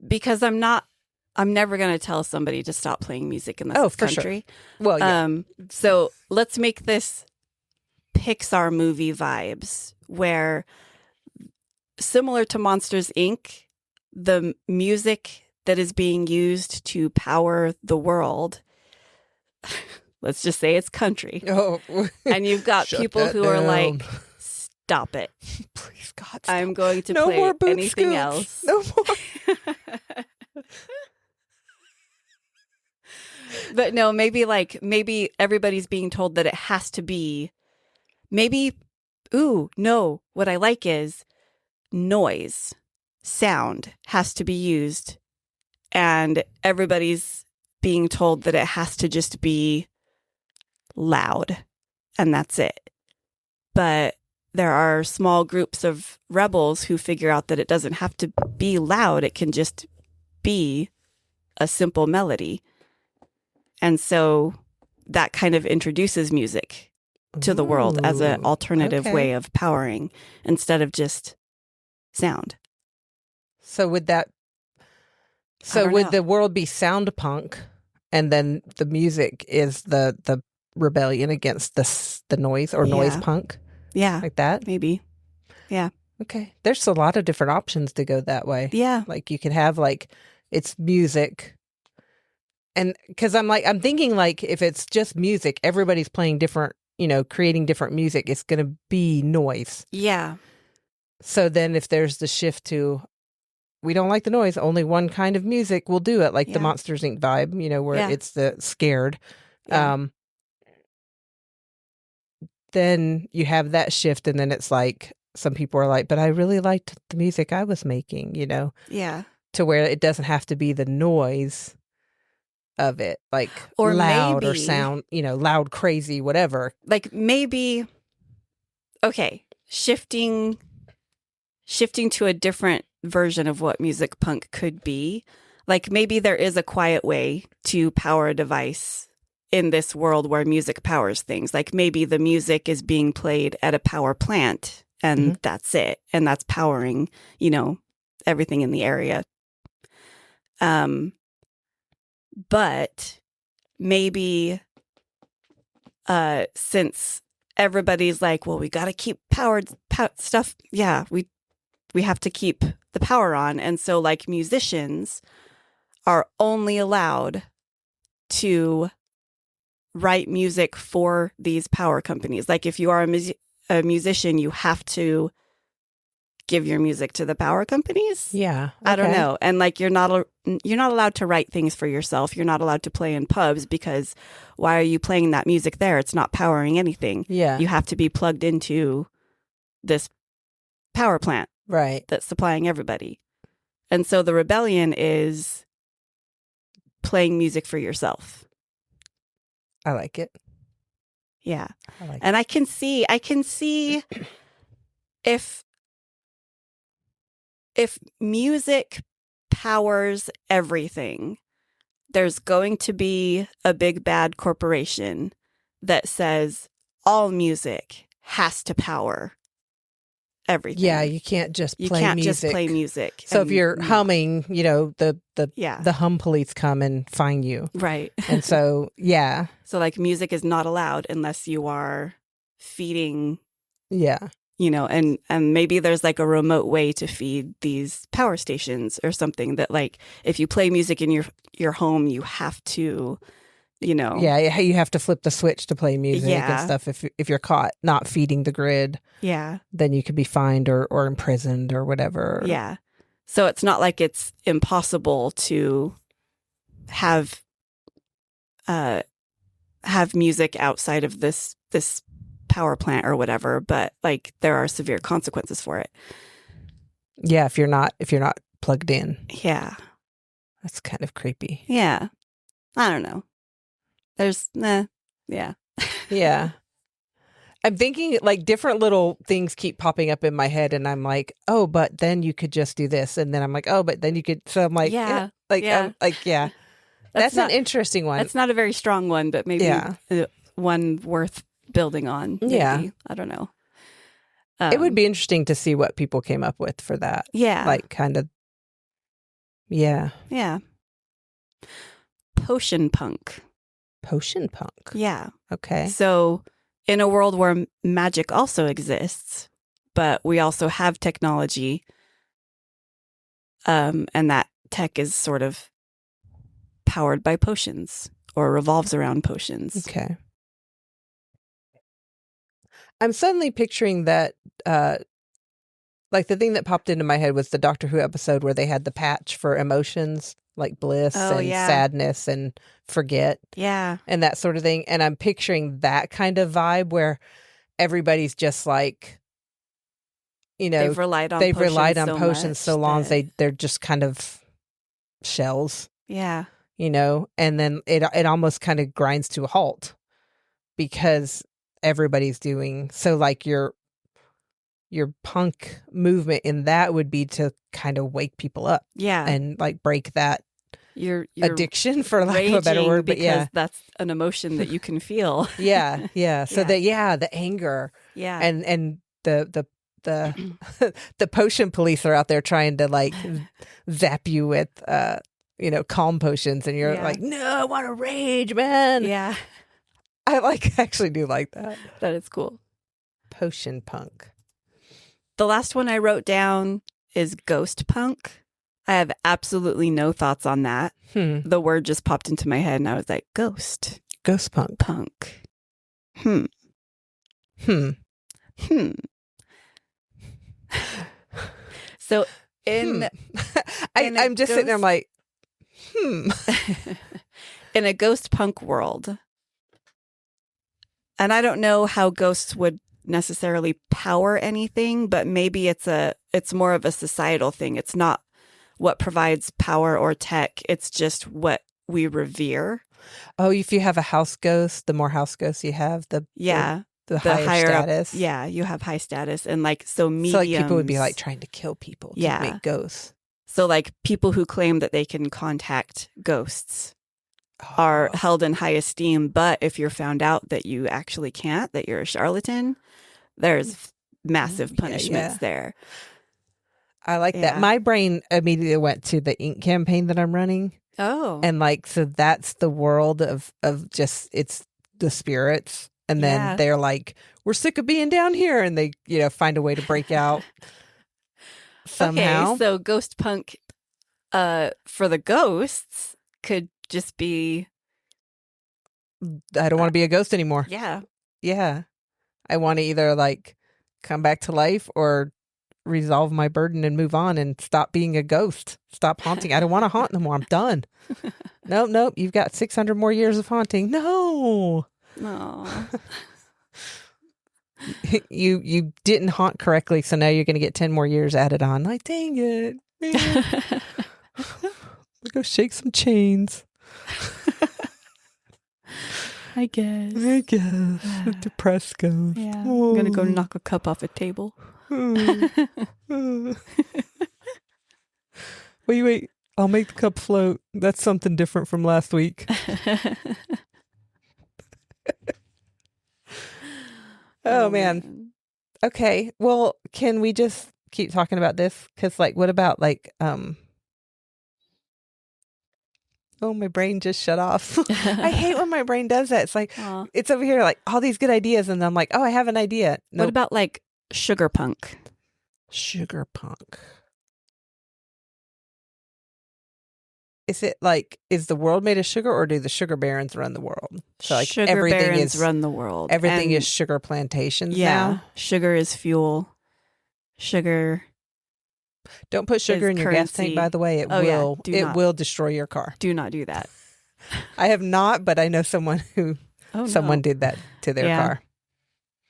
because I'm never going to tell somebody to stop playing music in this country. Sure. Well, yeah. So let's make this Pixar movie vibes where, similar to Monsters, Inc., the music that is being used to power the world, let's just say it's country. Oh. And you've got people who are like, stop it. Please, God, stop. I'm going to play anything else. No more. But no, maybe everybody's being told that it has to be, what I like is noise, sound has to be used and everybody's being told that it has to just be loud, and that's it. But there are small groups of rebels who figure out that it doesn't have to be loud. It can just be a simple melody. And so that kind of introduces music to the world as an alternative way of powering instead of just sound. So would that... So would the world be sound punk, and then the music is the rebellion against the noise, or noise punk? Yeah. Like that? Maybe. Yeah. Okay. There's a lot of different options to go that way. Yeah. Like you could have like, it's music. And because I'm thinking like, if it's just music, everybody's playing different, creating different music, it's going to be noise. Yeah. So then if there's the shift to, we don't like the noise, only one kind of music will do it, like the Monsters Inc. vibe, where it's the scared. Yeah. Then you have that shift, and then it's like, some people are like, but I really liked the music I was making, Yeah. to where it doesn't have to be the noise of it, like or loud maybe, or sound, loud, crazy, whatever. Like maybe, okay, shifting to a different version of what music punk could be. Like maybe there is a quiet way to power a device in this world where music powers things. Like maybe the music is being played at a power plant and that's it. And that's powering, everything in the area. But maybe since everybody's like, well, we got to keep powered stuff. Yeah, we have to keep the power on. And so like musicians are only allowed to write music for these power companies. Like if you are a musician, you have to give your music to the power companies. Yeah. Okay. I don't know. And like you're not allowed to write things for yourself. You're not allowed to play in pubs because why are you playing that music there? It's not powering anything. Yeah. You have to be plugged into this power plant. Right. That's supplying everybody. And so the rebellion is playing music for yourself. I like it. Yeah. I like and I can see if music powers everything, there's going to be a big bad corporation that says all music has to power everything. Yeah, you can't just play music. You can't just play music. So if you're humming, the hum police come and fine you. Right. And so, yeah. So like music is not allowed unless you are feeding. Yeah. And maybe there's like a remote way to feed these power stations or something that like if you play music in your home, you have to, Yeah, you have to flip the switch to play music and stuff. If you're caught not feeding the grid, then you could be fined or imprisoned or whatever. Yeah. So it's not like it's impossible to have music outside of this power plant or whatever, but like there are severe consequences for it. Yeah, if you're not plugged in. Yeah. That's kind of creepy. Yeah. I don't know. There's yeah. Yeah. I'm thinking like different little things keep popping up in my head and I'm like, oh, but then you could just do this. And then I'm like, oh, but then you could. So I'm like, yeah. That's an interesting one. It's not a very strong one, but maybe one worth building on. Maybe. Yeah. I don't know. It would be interesting to see what people came up with for that. Yeah. Like kind of. Yeah. Yeah. Potion punk. Potion punk. Yeah. Okay. So in a world where magic also exists, but we also have technology, and that tech is sort of powered by potions or revolves around potions. Okay. I'm suddenly picturing that, like the thing that popped into my head was the Doctor Who episode where they had the patch for emotions, like bliss and sadness and forget. Yeah. And that sort of thing. And I'm picturing that kind of vibe where everybody's just like, they've relied on potions so long that they're just kind of shells, Yeah. and then it almost kind of grinds to a halt because everybody's doing so. Like your punk movement in that would be to kind of wake people up, Yeah. and like break that You're addiction, for lack of a better word. But because that's an emotion that you can feel. yeah. So the anger, Yeah. and the the potion police are out there trying to like zap you with calm potions, and you're like, no, I want to rage, man. Yeah. I actually do like that. That is cool. Potion punk. The last one I wrote down is ghost punk. I have absolutely no thoughts on that. The word just popped into my head and I was like, ghost punk. Punk. So I'm just sitting there, I'm like, in a ghost punk world, and I don't know how ghosts would necessarily power anything, but maybe it's more of a societal thing. It's not what provides power or tech. It's just what we revere. Oh, if you have a house ghost, the more house ghosts you have, the higher status. Up, you have high status, and so mediums. So like people would be like trying to kill people to make ghosts. So like people who claim that they can contact ghosts are held in high esteem, but if you're found out that you actually can't, that you're a charlatan, there's massive punishments there. I like that. My brain immediately went to the ink campaign that I'm running. Oh. And so that's the world of just, it's the spirits. And then they're like, we're sick of being down here. And they, find a way to break out somehow. Okay, so ghost punk for the ghosts could just be, I don't want to be a ghost anymore. Yeah. Yeah. I want to either like come back to life or resolve my burden and move on and stop being a ghost. Stop haunting. I don't want to haunt no more. I'm done. Nope. You've got 600 more years of haunting. No. You didn't haunt correctly, so now you're going to get 10 more years added on. Like, dang it. Go shake some chains. I guess. Depressed ghost. Yeah. I'm going to go knock a cup off a table. Wait. I'll make the cup float. That's something different from last week. Oh, man. Okay. Well, can we just keep talking about this? Because, what about, oh, my brain just shut off. I hate when my brain does that. It's like, it's over here, all these good ideas. And I'm like, oh, I have an idea. Nope. What about, sugar punk? Sugar punk. Is it is the world made of sugar, or do the sugar barons run the world? So sugar barons run the world. Everything is sugar plantations now. Sugar is fuel. Sugar. Don't put sugar in your gas tank, by the way. It will destroy your car. Do not do that. I have not, but I know someone who did that to their car.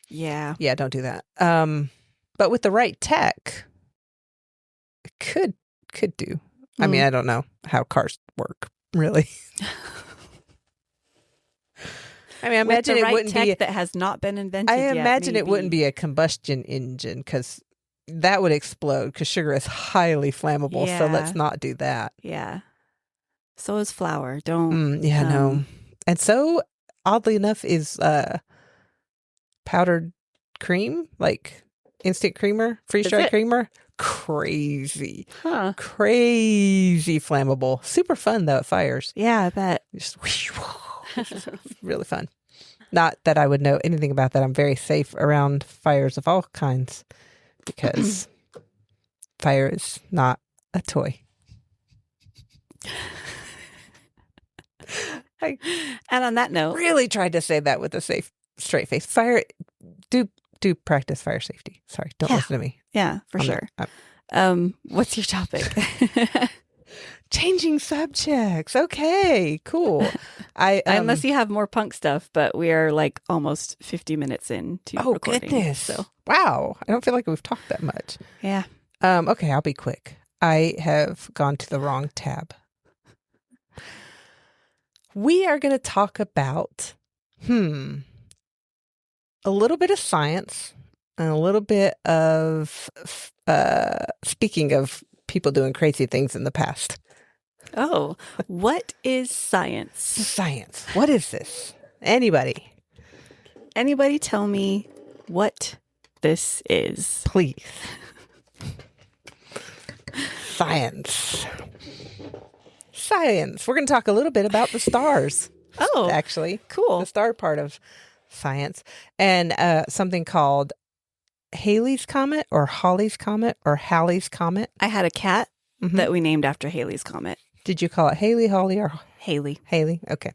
Yeah. Yeah, don't do that. But with the right tech, it could do. I mean, I don't know how cars work, really. I mean, I imagine it wouldn't be that has not been invented yet. I imagine it maybe. wouldn't be a combustion engine, because that would explode, because sugar is highly flammable. So let's not do that. Yeah. So is flour. Don't. No. And so, oddly enough, is powdered cream, instant creamer, freeze-dried creamer. Crazy. Huh. Crazy flammable. Super fun, though. It fires. Yeah, I bet. Just really fun. Not that I would know anything about that. I'm very safe around fires of all kinds, because fire is not a toy. And on that note, really tried to say that with a straight face. Fire, do practice fire safety. Sorry, don't listen to me. Yeah, for sure. What's your topic? Changing subjects. Okay, cool. Unless you have more punk stuff, but we are almost 50 minutes into recording. Oh, goodness. So. Wow. I don't feel like we've talked that much. Yeah. Okay, I'll be quick. I have gone to the wrong tab. We are going to talk about, a little bit of science and a little bit of, speaking of people doing crazy things in the past. Oh, what is science? Science. What is this? Anybody? Anybody tell me what this is? Please. Science. Science. We're going to talk a little bit about the stars. Oh, actually. cool. The star part of science. And something called Halley's Comet or Halley's Comet or Halley's Comet. I had a cat that we named after Halley's Comet. Did you call it Halley, Halley, or Halley? Halley? Okay.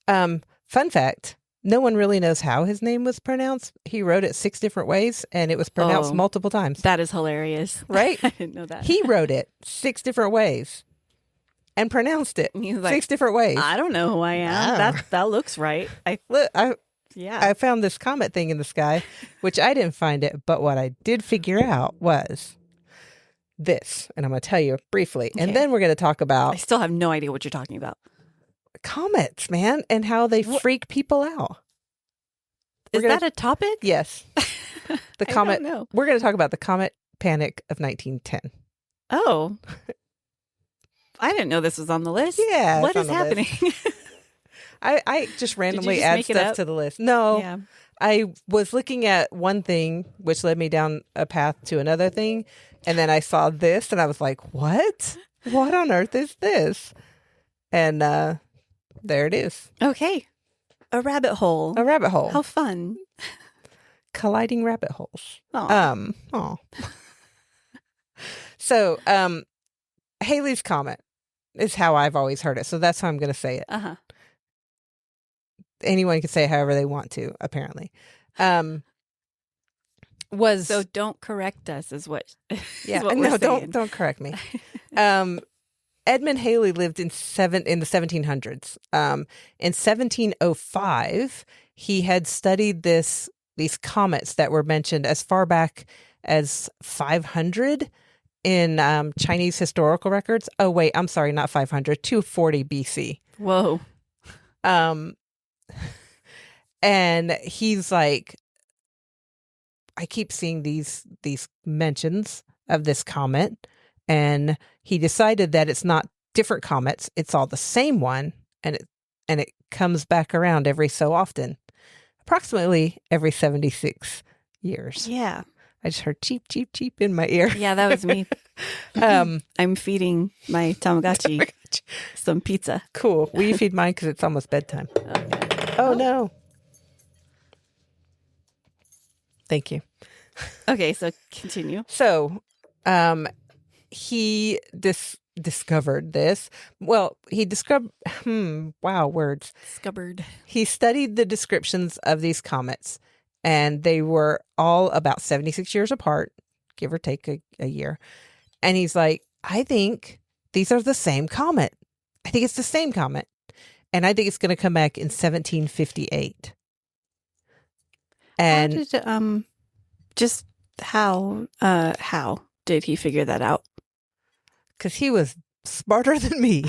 Fun fact. No one really knows how his name was pronounced. He wrote it 6 different ways, and it was pronounced multiple times. That is hilarious. Right? I didn't know that. He wrote it 6 different ways and pronounced it He's like, 6 different ways. I don't know who I am. That looks right. I found this comet thing in the sky, which I didn't find it, but what I did figure out was this, and I'm going to tell you briefly, and then we're going to talk about... I still have no idea what you're talking about. Comets, man, and how they freak people out. Is that a topic? Yes. The comet. I don't know. We're going to talk about the Comet Panic of 1910. Oh. I didn't know this was on the list. Yeah. What is happening? I just randomly just add make it stuff up? to the list. No. Yeah. I was looking at one thing, which led me down a path to another thing. And then I saw this and I was like, what? What on earth is this? And there it is. Okay. A rabbit hole. A rabbit hole. How fun. Colliding rabbit holes. Aw. So, Halley's Comet is how I've always heard it. So that's how I'm going to say it. Uh-huh. Anyone can say it however they want to, apparently. So don't correct us is what yeah, what no, we're saying. don't correct me. Edmund Halley lived in the 1700s. In 1705, he had studied these comets that were mentioned as far back as 500 in Chinese historical records. Oh wait, I'm sorry, not 500, 240 BC. Whoa. And he's like, I keep seeing these mentions of this comet, and he decided that it's not different comets, it's all the same one, and it comes back around every so often, approximately every 76 years. Yeah. I just heard cheep, cheep, cheep in my ear. Yeah, that was me. I'm feeding my Tamagotchi some pizza. Cool. Will you feed mine because it's almost bedtime? Okay. Oh, no. Thank you. Okay, so continue. So, he discovered this. Well, he discovered, wow, words. Scubbered. He studied the descriptions of these comets, and they were all about 76 years apart, give or take a year. And he's like, I think these are the same comet. I think it's the same comet. And I think it's going to come back in 1758. And how did he figure that out? because he was smarter than me.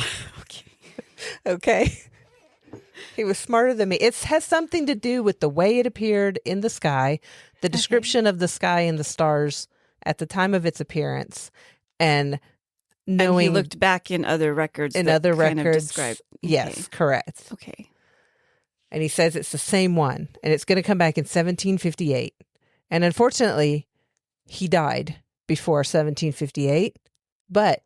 Okay. He was smarter than me. It has something to do with the way it appeared in the sky, the description of the sky and the stars at the time of its appearance, and knowing. And he looked back in other records. In that other kind records. Of describe. Yes, correct. Okay. And he says it's the same one, and it's going to come back in 1758. And unfortunately, he died before 1758, but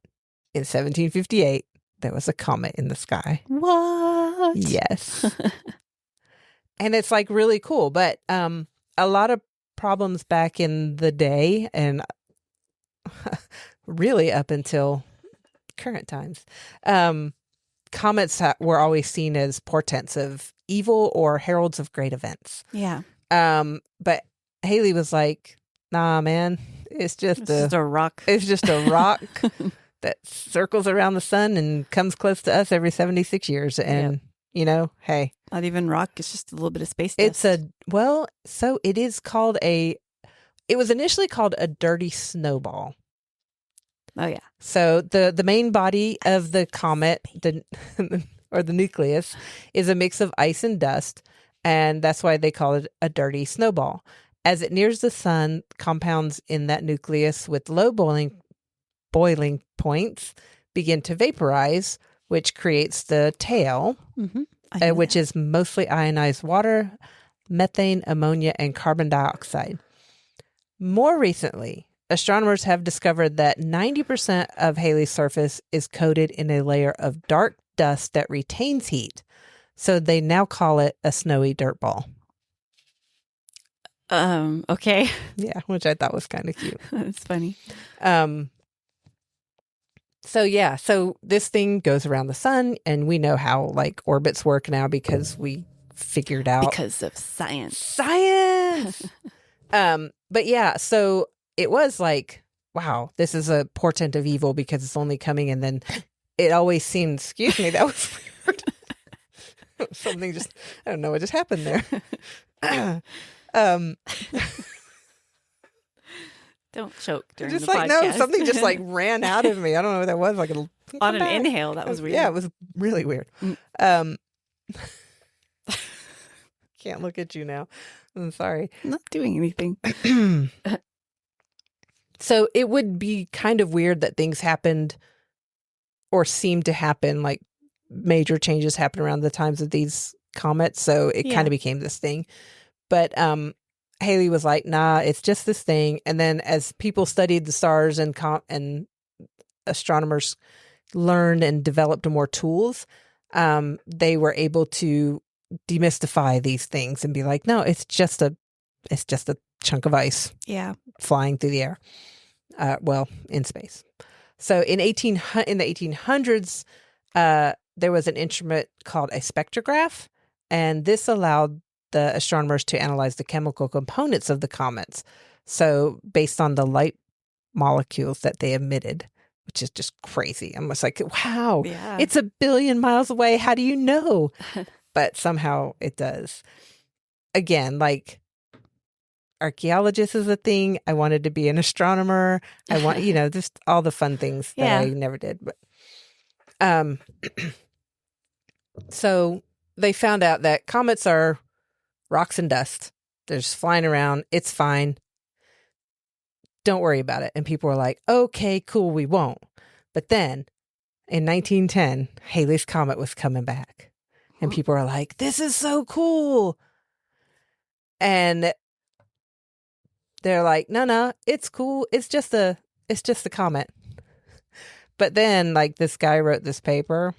in 1758, there was a comet in the sky. What? Yes. And it's like really cool, but a lot of problems back in the day and really up until current times. Comets were always seen as portents of evil or heralds of great events. Yeah. But Halley was like, nah, man, it's just a rock. It's just a rock that circles around the sun and comes close to us every 76 years. And, you know, hey. Not even rock. It's just a little bit of space dust. So it is called it was initially called a dirty snowball. Oh, yeah. So the main body of the comet, or the nucleus, is a mix of ice and dust, and that's why they call it a dirty snowball. As it nears the sun, compounds in that nucleus with low boiling points begin to vaporize, which creates the tail, which is mostly ionized water, methane, ammonia, and carbon dioxide. More recently, astronomers have discovered that 90% of Halley's surface is coated in a layer of dark dust that retains heat. So they now call it a snowy dirt ball. Okay. Yeah, which I thought was kind of cute. That's funny. So this thing goes around the sun, and we know how like orbits work now because we figured out Because of science. Science. But yeah, so it was like, wow, this is a portent of evil because it's only coming, and then it always seemed, excuse me, that was weird. Something just, I don't know what just happened there. Don't choke during just the like, podcast. no, something just like ran out of me. I don't know what that was. Like on an inhale, that was weird. Yeah, it was really weird. Can't look at you now. I'm sorry. I'm not doing anything. So it would be kind of weird that things happened or seemed to happen, like major changes happen around the times of these comets. So it kind of became this thing. But Halley was like, nah, it's just this thing. And then as people studied the stars and astronomers learned and developed more tools, they were able to demystify these things and be like, no, it's just a chunk of ice. Yeah. Flying through the air. In space. So in the 1800s, there was an instrument called a spectrograph, and this allowed the astronomers to analyze the chemical components of the comets. So based on the light molecules that they emitted, which is just crazy. I'm just like, wow, it's 1 billion miles away. How do you know? But somehow it does. Again, like archaeologist is a thing. I wanted to be an astronomer. I want, just all the fun things that I never did. But so they found out that comets are rocks and dust. They're just flying around. It's fine. Don't worry about it. And people were like, okay, cool, we won't. But then in 1910, Halley's Comet was coming back. And people are like, this is so cool. And they're like, no, it's cool. It's just a comet. But then like this guy wrote this paper,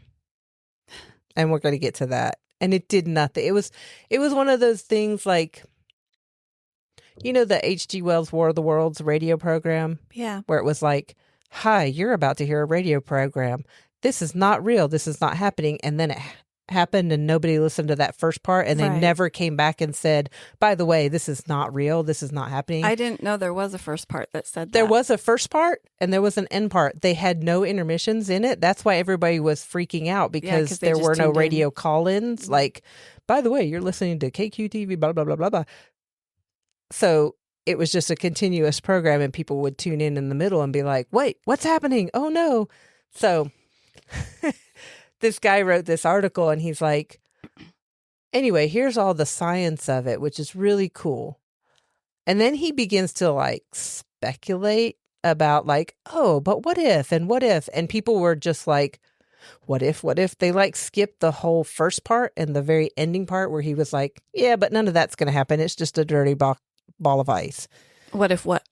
and we're going to get to that. And it did nothing. It was one of those things like, the H.G. Wells' War of the Worlds radio program? Yeah. Where it was like, hi, you're about to hear a radio program. This is not real. This is not happening. And then it happened and nobody listened to that first part, and they never came back and said, by the way, this is not real. This is not happening. I didn't know there was a first part that said that. There was a first part and there was an end part. They had no intermissions in it. That's why everybody was freaking out, because there were no radio call-ins. Like, by the way, you're listening to KQTV, blah, blah, blah, blah, blah. So it was just a continuous program, and people would tune in the middle and be like, wait, what's happening? Oh, no. So this guy wrote this article, and he's like, anyway, here's all the science of it, which is really cool. And then he begins to like speculate about like, oh, but what if, and what if? And people were just like, what if they like skipped the whole first part and the very ending part where he was like, yeah, but none of that's going to happen. It's just a dirty ball of ice. What if what?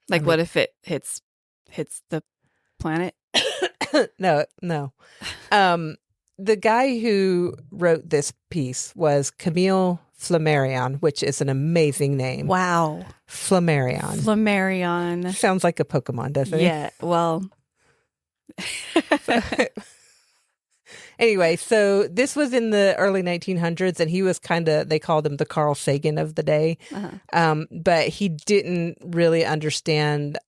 Like, what if it hits the planet? No. The guy who wrote this piece was Camille Flammarion, which is an amazing name. Wow. Flammarion. Sounds like a Pokemon, doesn't it? Yeah, well. Anyway, so this was in the early 1900s, and he was they called him the Carl Sagan of the day. Uh-huh. But he didn't really understand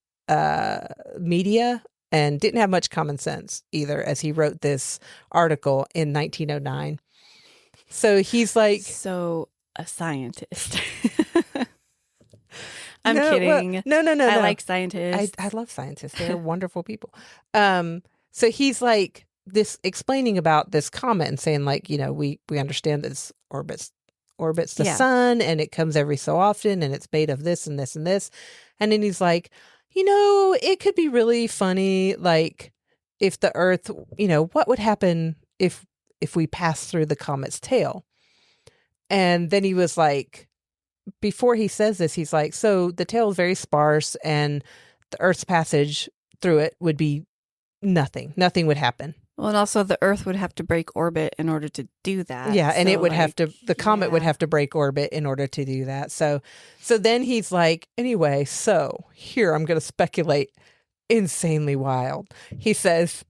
media and didn't have much common sense either, as he wrote this article in 1909. So he's like... So, a scientist. I'm No, kidding. no, no, no, I no. like scientists. I love scientists. They're wonderful people. So he's like this explaining about this comet and saying like, we understand this orbits the Yeah. sun and it comes every so often and it's made of this and this and this. And then he's like, it could be really funny, like if the Earth, what would happen if we pass through the comet's tail? And then he was like, before he says this, he's like, so the tail is very sparse and the Earth's passage through it would be nothing. Nothing would happen. Well, and also the Earth would have to break orbit in order to do that. Yeah, and So, it would have like, to, the comet would have to break orbit in order to do that. So then he's like, anyway, so here I'm going to speculate insanely wild. He says,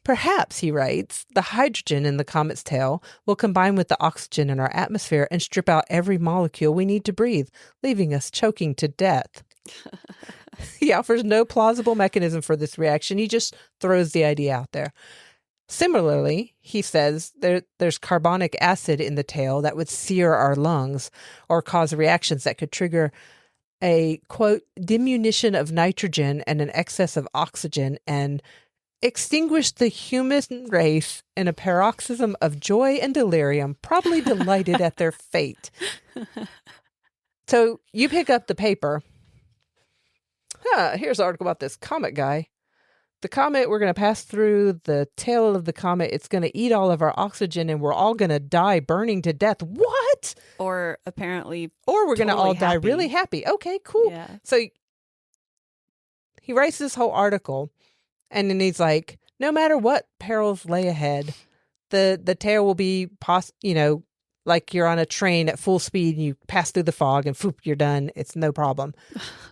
perhaps, he writes, the hydrogen in the comet's tail will combine with the oxygen in our atmosphere and strip out every molecule we need to breathe, leaving us choking to death. He offers no plausible mechanism for this reaction. He just throws the idea out there. Similarly, he says there's carbonic acid in the tail that would sear our lungs or cause reactions that could trigger a, quote, diminution of nitrogen and an excess of oxygen and extinguish the human race in a paroxysm of joy and delirium, probably delighted at their fate. So you pick up the paper. Here's an article about this comet guy. The comet, we're going to pass through the tail of the comet. It's going to eat all of our oxygen and we're all going to die burning to death. What? Or apparently, Or we're going to all die happy. really happy. Okay, cool. Yeah. So he writes this whole article and then he's like, no matter what perils lay ahead, the tail will be, like you're on a train at full speed and you pass through the fog and whoop, you're done. It's no problem.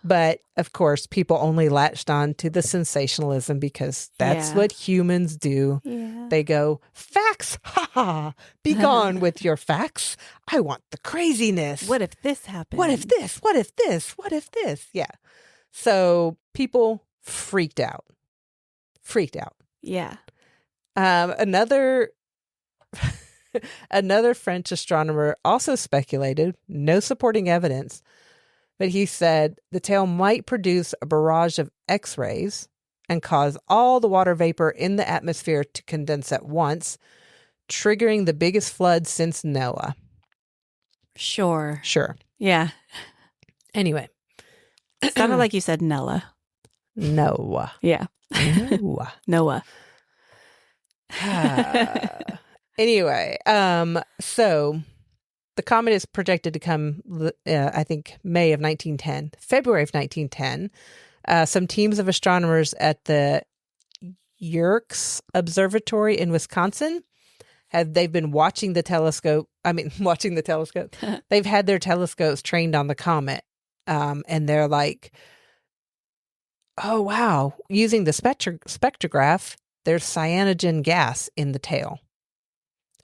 But of course, people only latched on to the sensationalism because that's what humans do. Yeah. They go, facts, ha ha, be gone with your facts. I want the craziness. What if this happened? What if this? What if this? What if this? Yeah. So people freaked out. Yeah. Another French astronomer also speculated, no supporting evidence, but he said the tail might produce a barrage of X-rays and cause all the water vapor in the atmosphere to condense at once, triggering the biggest flood since Noah. Sure. Yeah. Anyway. It sounded like you said Nella. Noah. Yeah. Noah. Anyway, so the comet is projected to come, I think, February of 1910. Some teams of astronomers at the Yerkes Observatory in Wisconsin they've been watching the telescope. They've had their telescopes trained on the comet, and they're like, oh, wow, using the spectrograph, there's cyanogen gas in the tail.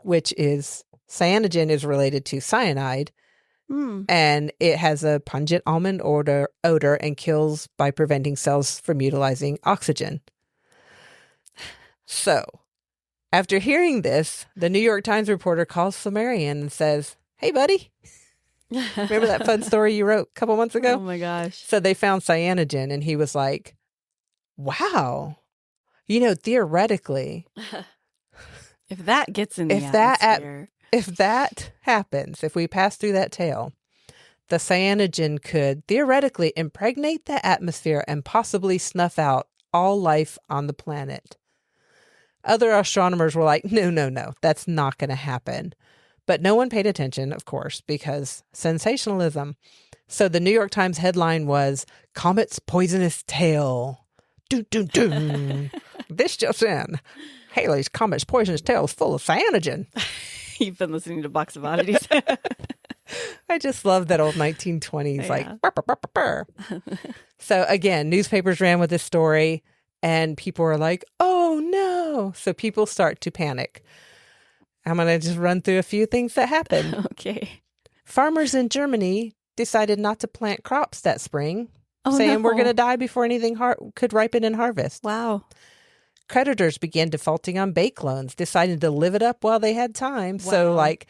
Which is, cyanogen is related to cyanide, and it has a pungent almond odor and kills by preventing cells from utilizing oxygen. So, after hearing this, the New York Times reporter calls Sumerian and says, hey, buddy, remember that fun story you wrote a couple months ago? Oh, my gosh. So they found cyanogen, and he was like, wow, theoretically... If that gets in the atmosphere. If that happens, if we pass through that tail, the cyanogen could theoretically impregnate the atmosphere and possibly snuff out all life on the planet. Other astronomers were like, no, that's not going to happen. But no one paid attention, of course, because sensationalism. So the New York Times headline was, Comet's Poisonous Tail. Dun, dun, dun. This just in. Halley's Comet's Poisonous Tail is full of cyanogen. You've been listening to Box of Oddities. I just love that old 1920s, like, burr, burr, burr, burr, burr. So again, newspapers ran with this story and people were like, oh no. So people start to panic. I'm going to just run through a few things that happened. Okay. Farmers in Germany decided not to plant crops that spring, saying we're going to die before anything could ripen and harvest. Wow. Creditors began defaulting on bank loans, deciding to live it up while they had time. Wow. So, like,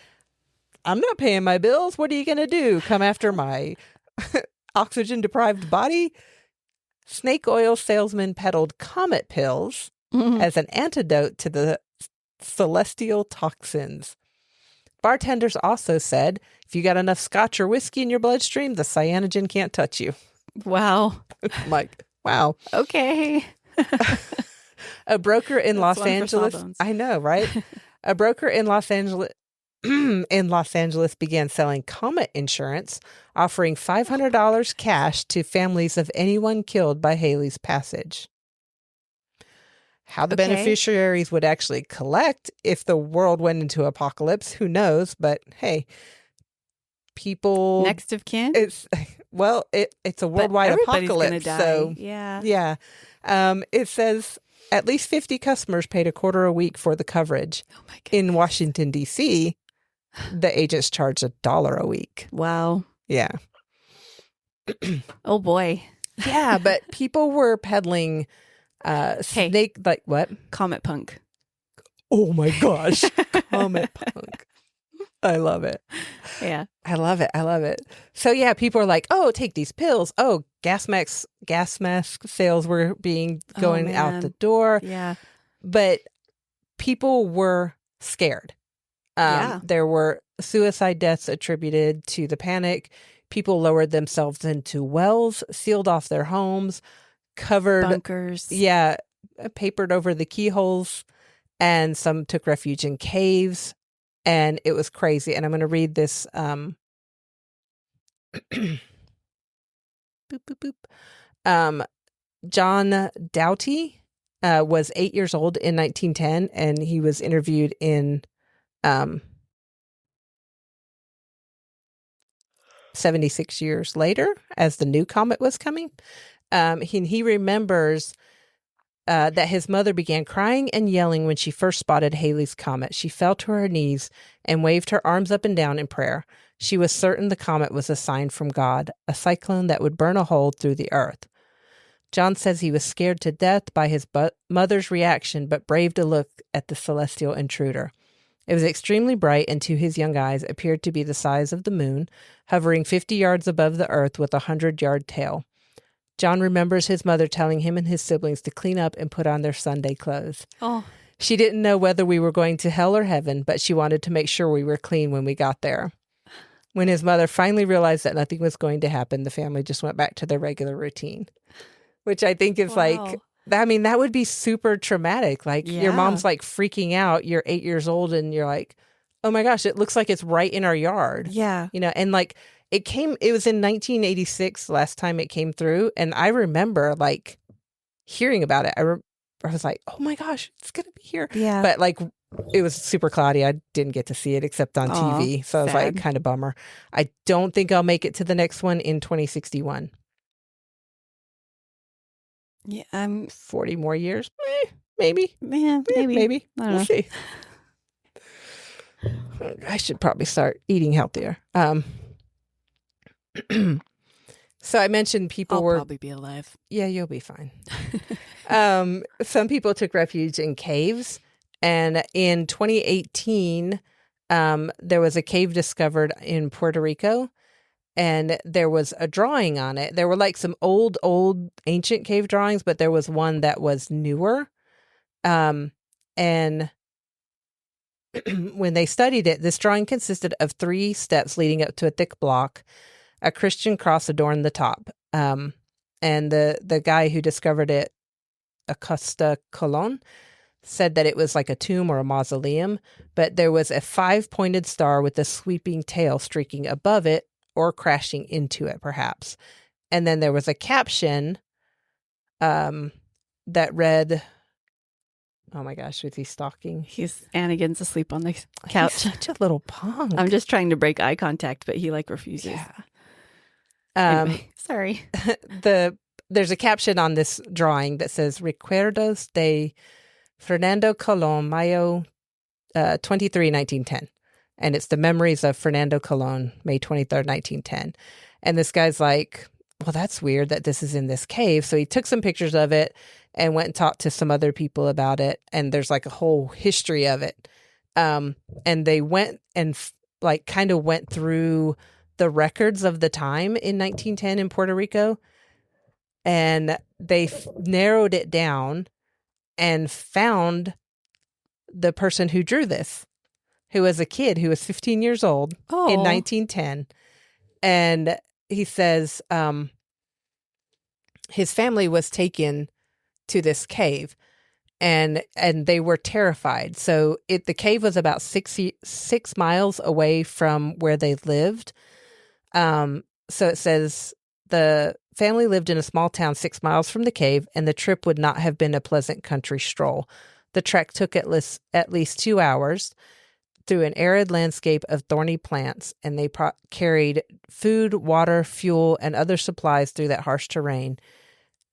I'm not paying my bills. What are you going to do? Come after my oxygen deprived body. Snake oil salesman peddled Comet pills as an antidote to the celestial toxins. Bartenders also said, if you got enough scotch or whiskey in your bloodstream, the cyanogen can't touch you. Wow. I'm like, wow. Okay. A broker in That's Los one for Angeles. Sawbones. I know, right? A broker in Los Angeles began selling Comet insurance, offering $500 cash to families of anyone killed by Halley's passage. How the Okay. beneficiaries would actually collect if the world went into apocalypse, who knows? But hey, people Next of kin? it's it's a worldwide everybody's apocalypse. gonna die. So Yeah. it says at least 50 customers paid $0.25 a week for the coverage. Oh my goodness. In Washington, D.C., the agents charge $1 a week. Wow. Yeah. Oh boy. Yeah, but people were peddling snake, like what? Comet Punk. Oh my gosh. Comet Punk. I love it. Yeah. I love it. I love it. So yeah, people are like, oh, take these pills. Oh, gas mask sales were going out the door. Yeah. But people were scared. Yeah. There were suicide deaths attributed to the panic. People lowered themselves into wells, sealed off their homes, covered Bunkers. Yeah, papered over the keyholes, and some took refuge in caves, and it was crazy. And I'm going to read this. Boop, boop, boop. John Doughty was 8 years old in 1910, and he was interviewed in 76 years later as the new comet was coming. He remembers that his mother began crying and yelling when she first spotted Halley's comet. She fell to her knees and waved her arms up and down in prayer. She was certain the comet was a sign from God, a cyclone that would burn a hole through the earth. John says he was scared to death by his mother's reaction, but braved a look at the celestial intruder. It was extremely bright and to his young eyes appeared to be the size of the moon, hovering 50 yards above the earth with a 100-yard tail. John remembers his mother telling him and his siblings to clean up and put on their Sunday clothes. Oh. She didn't know whether we were going to hell or heaven, but she wanted to make sure we were clean when we got there. When his mother finally realized that nothing was going to happen, the family just went back to their regular routine, which I think is like, I mean, that would be super traumatic. Like your mom's like freaking out. You're 8 years old and you're like, oh my gosh, it looks like it's right in our yard. Yeah. You know, and like it was in 1986 last time it came through. And I remember like hearing about it. I was like, oh my gosh, it's going to be here. Yeah. But like it was super cloudy. I didn't get to see it except on TV. So I was like, kind of bummer. I don't think I'll make it to the next one in 2061. Yeah, I'm 40 more years. Maybe. Yeah, maybe. Maybe. I don't We'll know. see. I should probably start eating healthier. So I mentioned people I'll were probably be alive. Yeah, you'll be fine. Some people took refuge in caves, and in 2018, there was a cave discovered in Puerto Rico, and there was a drawing on it. There were like some old ancient cave drawings, but there was one that was newer. And when they studied it, this drawing consisted of 3 steps leading up to a thick block. A Christian cross adorned the top. And the guy who discovered it, Acosta Colon, said that it was like a tomb or a mausoleum, but there was a 5-pointed star with a sweeping tail streaking above it or crashing into it, perhaps. And then there was a caption that read, oh my gosh, was he stalking? Annigan's asleep on the couch. He's such a little punk. I'm just trying to break eye contact, but he like refuses. Yeah. Anyway, sorry. There's a caption on this drawing that says Recuerdos de Fernando Colón, Mayo 23, 1910. And it's the memories of Fernando Colón, May 23rd, 1910. And this guy's like, well, that's weird that this is in this cave. So he took some pictures of it and went and talked to some other people about it. And there's like a whole history of it. And they went and like kind of went through the records of the time in 1910 in Puerto Rico, and they narrowed it down and found the person who drew this, who was a kid who was 15 years old in 1910. And he says his family was taken to this cave, and they were terrified. So the cave was about 6 miles away from where they lived. So it says the family lived in a small town 6 miles from the cave, and the trip would not have been a pleasant country stroll. The trek took at least 2 hours through an arid landscape of thorny plants, and they carried food, water, fuel, and other supplies through that harsh terrain.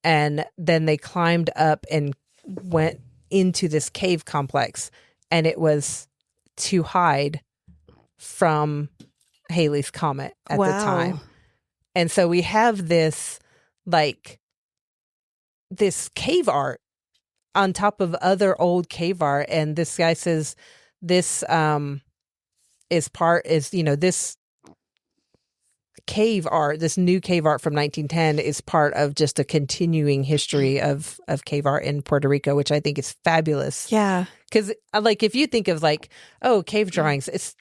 And then they climbed up and went into this cave complex, and it was to hide from Halley's Comet at the time. And so we have this, like, this cave art on top of other old cave art. And this guy says this this cave art, this new cave art from 1910 is part of just a continuing history of cave art in Puerto Rico, which I think is fabulous. Yeah. Because, like, if you think of, like, cave drawings, it's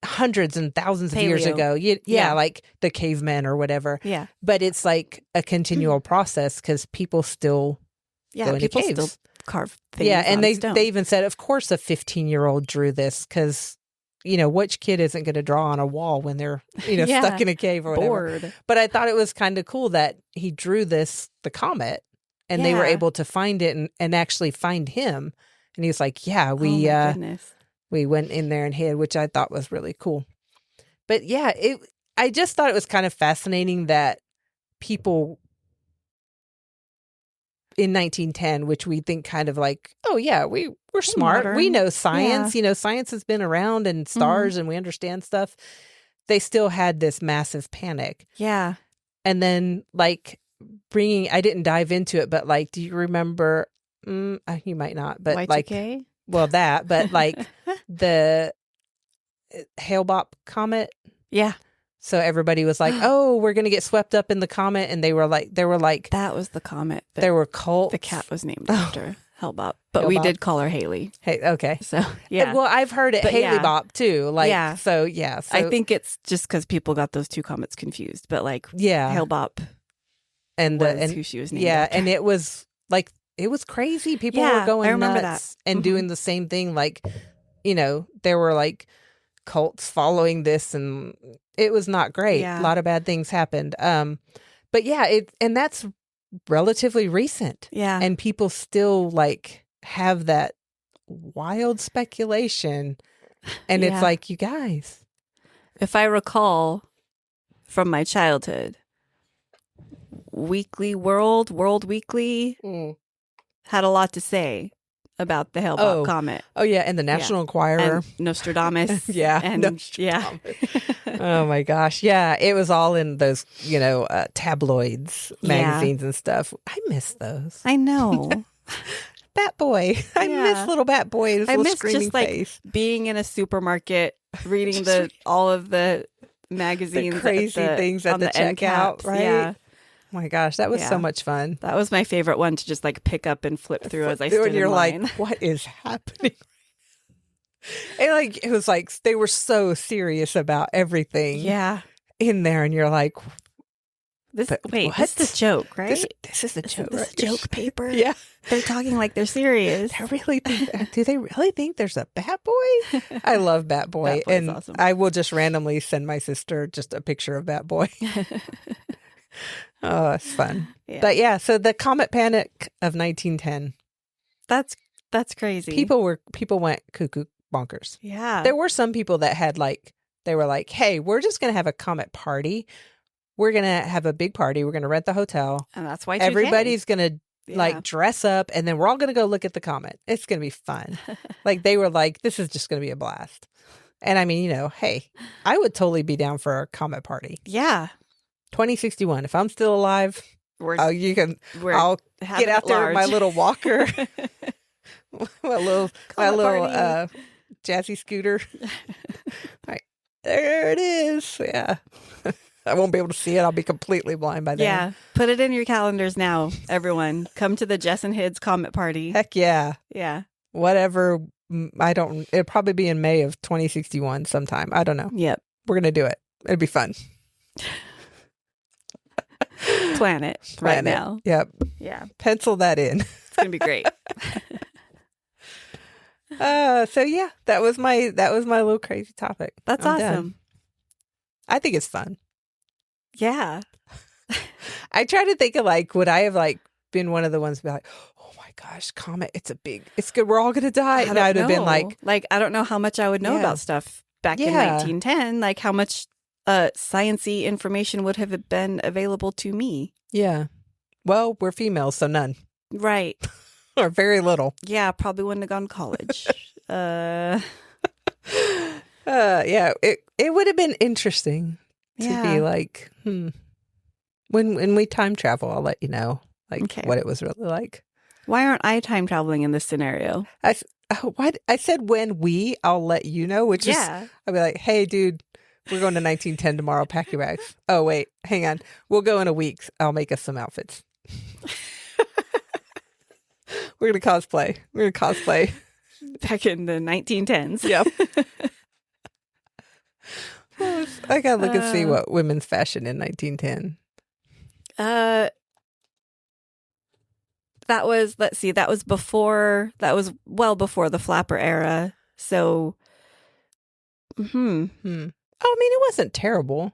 hundreds and thousands of years ago. Yeah, like the cavemen or whatever. Yeah. But it's like a continual process because people still go into people caves. still carve things. Yeah, and on stone. they even said, of course, a 15-year-old drew this because, which kid isn't going to draw on a wall when they're, stuck in a cave or whatever. Bored. But I thought it was kind of cool that he drew the comet, and they were able to find it and actually find him. And he was like, yeah, we went in there and hid, which I thought was really cool. But yeah, I just thought it was kind of fascinating that people in 1910, which we think kind of like, oh yeah, we're smart. Modern. We know science. Yeah. Science has been around and stars and we understand stuff. They still had this massive panic. Yeah. And then like I didn't dive into it, but like, do you remember, you might not, but Y2K? like, well, but like the Hale-Bopp comet. Yeah. So everybody was like, oh, we're going to get swept up in the comet. And they were like, that was the comet. There were cults. The cat was named after Hale-Bopp, but we did call her Haley. Hey, okay. So, yeah. Well, I've heard it Haley-Bopp too. Like, yeah. So, yeah. So, I think it's just because people got those two comets confused, but like, Hale-Bopp was who she was named after. And it was like, it was crazy. People were going I remember nuts and doing the same thing. Like, there were like cults following this, and it was not great. Yeah. A lot of bad things happened. But yeah, and that's relatively recent. Yeah. And people still like have that wild speculation. And it's like, you guys. If I recall from my childhood, World Weekly had a lot to say about the Hale-Bopp comet. Oh yeah, and the National Enquirer, and Nostradamus. and Nostradamus. Oh my gosh, yeah, it was all in those tabloids, magazines, and stuff. I miss those. I know. Bat Boy. I miss little Bat Boy. His little miss screaming just like face. Being in a supermarket, reading all of the magazines, the crazy things at the checkout, right? Yeah. Oh my gosh, that was so much fun. That was my favorite one to just like pick up and flip through as I stood in line. Like, what is happening? And like, it was like they were so serious about everything. Yeah. In there, and you're like, this is a joke, right? This is a joke. This is joke paper. Yeah. They're talking like they're serious. Do they really think there's a Bat Boy? I love Bat Boy. Bat Boy's and awesome. I will just randomly send my sister just a picture of Bat Boy. Oh, it's fun. Yeah. But yeah, so the Comet Panic of 1910. That's crazy. People went cuckoo bonkers. Yeah. There were some people that had they were like, hey, we're just going to have a comet party. We're going to have a big party. We're going to rent the hotel. And that's why everybody's going to dress up, and then we're all going to go look at the comet. It's going to be fun. They were like, this is just going to be a blast. And I mean, hey, I would totally be down for a comet party. Yeah. 2061. If I'm still alive, I'll get out there with my little walker, my little jazzy scooter. There it is. Yeah. I won't be able to see it. I'll be completely blind by then. Yeah. Put it in your calendars now, everyone. Come to the Jess and Hids Comet Party. Heck yeah. Yeah. Whatever. It'll probably be in May of 2061 sometime. I don't know. Yep. We're going to do it. It'll be fun. Plan it right now. Yep. Yeah. Pencil that in. It's going to be great. So yeah, that was my little crazy topic. That's I'm awesome. done. I think it's fun. Yeah. I try to think of like, would I have like been one of the ones to be like, oh my gosh, Comet, it's good. We're all going to die. And I'd have been like, I don't know how much I would know about stuff back in 1910. Like how much science-y information would have been available to me. Yeah. Well, we're females, so none. Right. Or very little. Yeah, probably wouldn't have gone to college. Yeah, it would have been interesting to be like, when we time travel, I'll let you know what it was really like. Why aren't I time traveling in this scenario? I said I'll let you know, which is, I'll be like, hey, dude, we're going to 1910 tomorrow. Pack your bags. Oh, wait, hang on. We'll go in a week. I'll make us some outfits. We're going to cosplay. Back in the 1910s. Yep. I got to look and see what women's fashion in 1910. That was well before the flapper era. So, Oh, I mean, it wasn't terrible.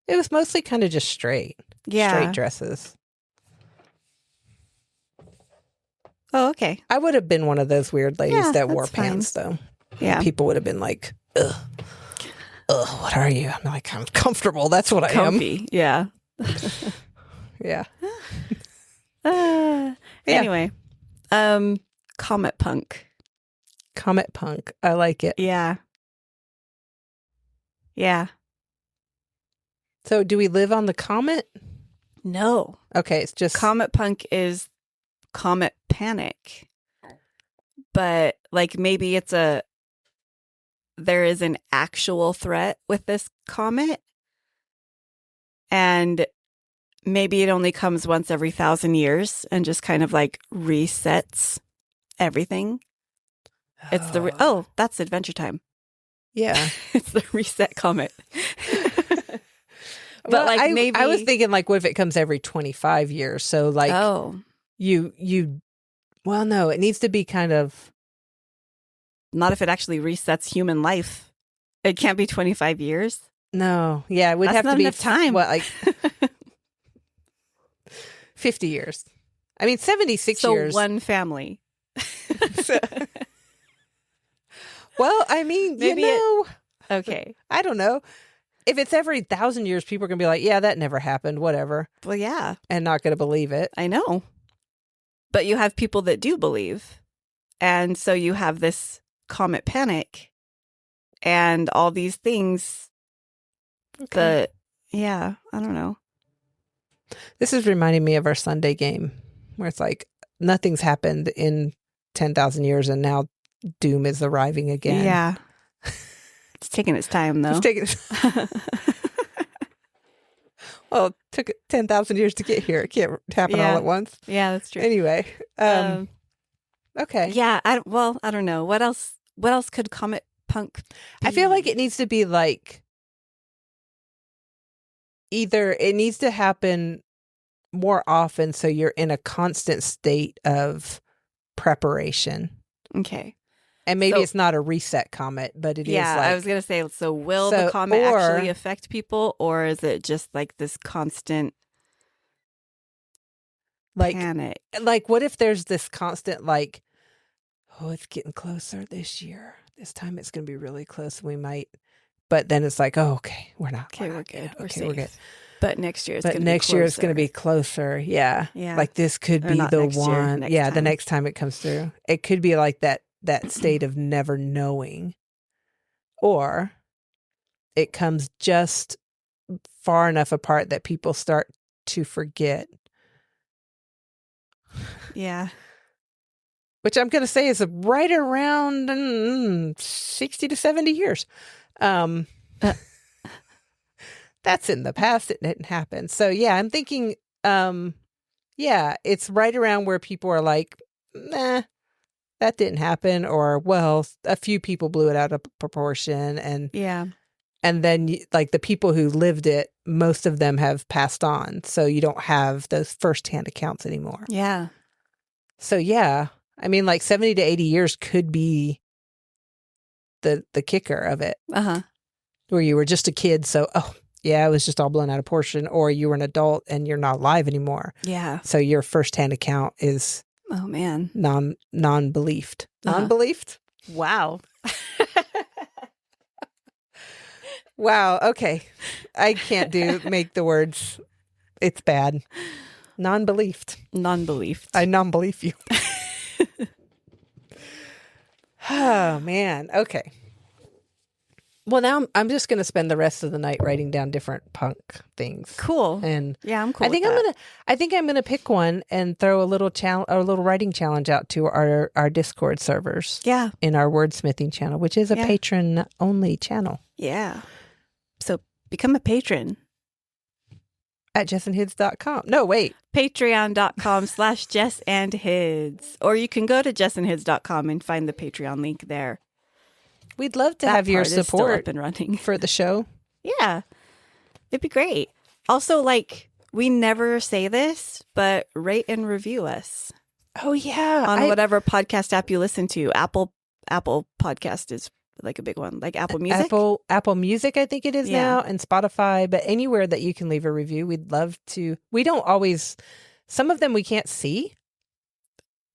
It was mostly kind of just straight dresses. Oh, okay. I would have been one of those weird ladies that wore pants, though. Yeah. People would have been like, ugh, what are you? I'm like, I'm comfortable. That's what I am. Comfy. Yeah. Yeah. Anyway, Comet Punk. Comet Punk. I like it. Yeah. Yeah. So do we live on the comet? No. Okay, it's just Comet Punk is Comet Panic. But like maybe there is an actual threat with this comet. And maybe it only comes once every 1,000 years and just kind of like resets everything. It's that's Adventure Time. Yeah. It's the reset comet. But well, like maybe I was thinking like, what if it comes every 25 years? So like, well, no, it needs to be kind of. Not if it actually resets human life. It can't be 25 years. No. Yeah, it would That's have not to be enough time. What, like 50 years. I mean, 76 years. So one family. Well, I mean, Maybe okay. I don't know. If it's every 1,000 years, people are going to be like, yeah, that never happened, whatever. Well, yeah. And not going to believe it. I know. But you have people that do believe. And so you have this Comet Panic and all these things. Okay. I don't know. This is reminding me of our Sunday game where it's like nothing's happened in 10,000 years and now doom is arriving again. Yeah. It's taking its time, though. Well, it took 10,000 years to get here. It can't happen all at once. Yeah, that's true. Anyway. Okay. Yeah. I don't know. What else could Comet Punk be? I feel like it needs to be like either it needs to happen more often so you're in a constant state of preparation. Okay. And maybe it's not a reset comet, but it is like... I was going to say, so will the comet actually affect people, or is it just like this constant panic? Like, what if there's this constant like, oh, it's getting closer this year. This time it's going to be really close. We might... But then it's like, oh, okay, we're not. Okay, we're good. Okay, we're good. But next year it's going to be closer. Next year it's going to be closer. Yeah. Like this could be the one. The next time it comes through. It could be like that state of never knowing. Or it comes just far enough apart that people start to forget. Yeah. Which I'm going to say is right around 60 to 70 years. Um, that's in the past. It didn't happen. So yeah, I'm thinking, yeah, it's right around where people are like, nah, that didn't happen. Or, well, a few people blew it out of proportion. And then like the people who lived it, most of them have passed on. So you don't have those firsthand accounts anymore. Yeah. So yeah, I mean, like 70 to 80 years could be the kicker of it. Uh-huh. Where you were just a kid. So, oh, yeah, it was just all blown out of proportion. Or you were an adult and you're not alive anymore. Yeah. So your firsthand account is Oh, man. non-believed. Uh-huh. Non-believed? Wow. Wow. Okay. I can't make the words. It's bad. Non-believed. Non-belief. I non-believe you. Oh, man. Okay. Well, now I'm just going to spend the rest of the night writing down different punk things. Cool. And yeah, I'm cool. I think I'm gonna pick one and throw a little writing challenge out to our Discord servers. Yeah. In our wordsmithing channel, which is a patron only channel. Yeah. So become a patron at jessandhids.com. No, wait. Patreon.com/jessandhids. Or you can go to jessandhids.com and find the Patreon link there. We'd love to have your support up and running for the show. Yeah. It'd be great. Also, like, we never say this, but rate and review us. Oh, yeah. On whatever podcast app you listen to. Apple Podcast is like a big one. Like Apple Music. Apple Music, I think it is now, and Spotify. But anywhere that you can leave a review, we'd love to. We don't always, some of them we can't see.